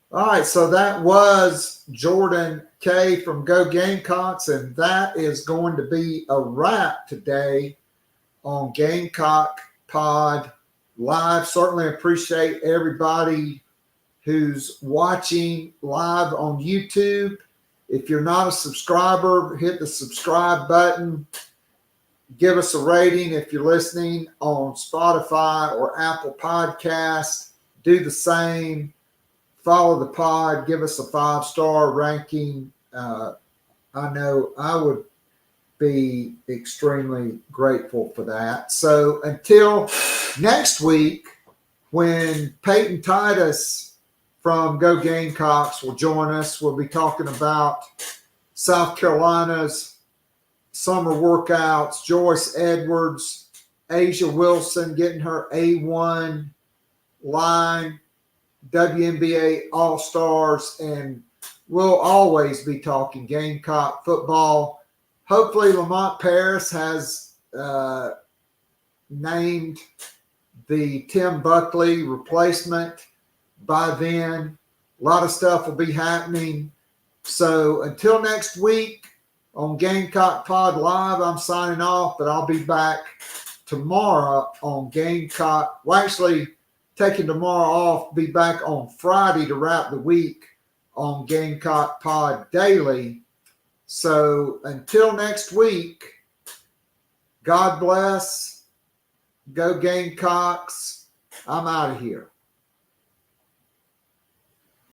All right, so that was Jordan Kaye from Go Gamecocks, and that is going to be a wrap today on Gamecock Pod Live. Certainly appreciate everybody who's watching live on YouTube. If you're not a subscriber, hit the subscribe button. Give us a rating if you're listening on Spotify or Apple Podcasts. Do the same. Follow the pod. Give us a 5-star ranking. I know I would be extremely grateful for that. So until next week, when Peyton Titus from Go Gamecocks will join us, we'll be talking about South Carolina's summer workouts, Joyce Edwards, Asia Wilson getting her A1 line, WNBA All-Stars, and we'll always be talking Gamecock football. Hopefully Lamont Paris has named the Tim Buckley replacement by then. A lot of stuff will be happening. So until next week on Gamecock Pod Live, I'm signing off, but I'll be back tomorrow on Gamecock. Well, actually, taking tomorrow off, be back on Friday to wrap the week on Gamecock Pod Daily. So until next week, God bless. Go Gamecocks. I'm out of here.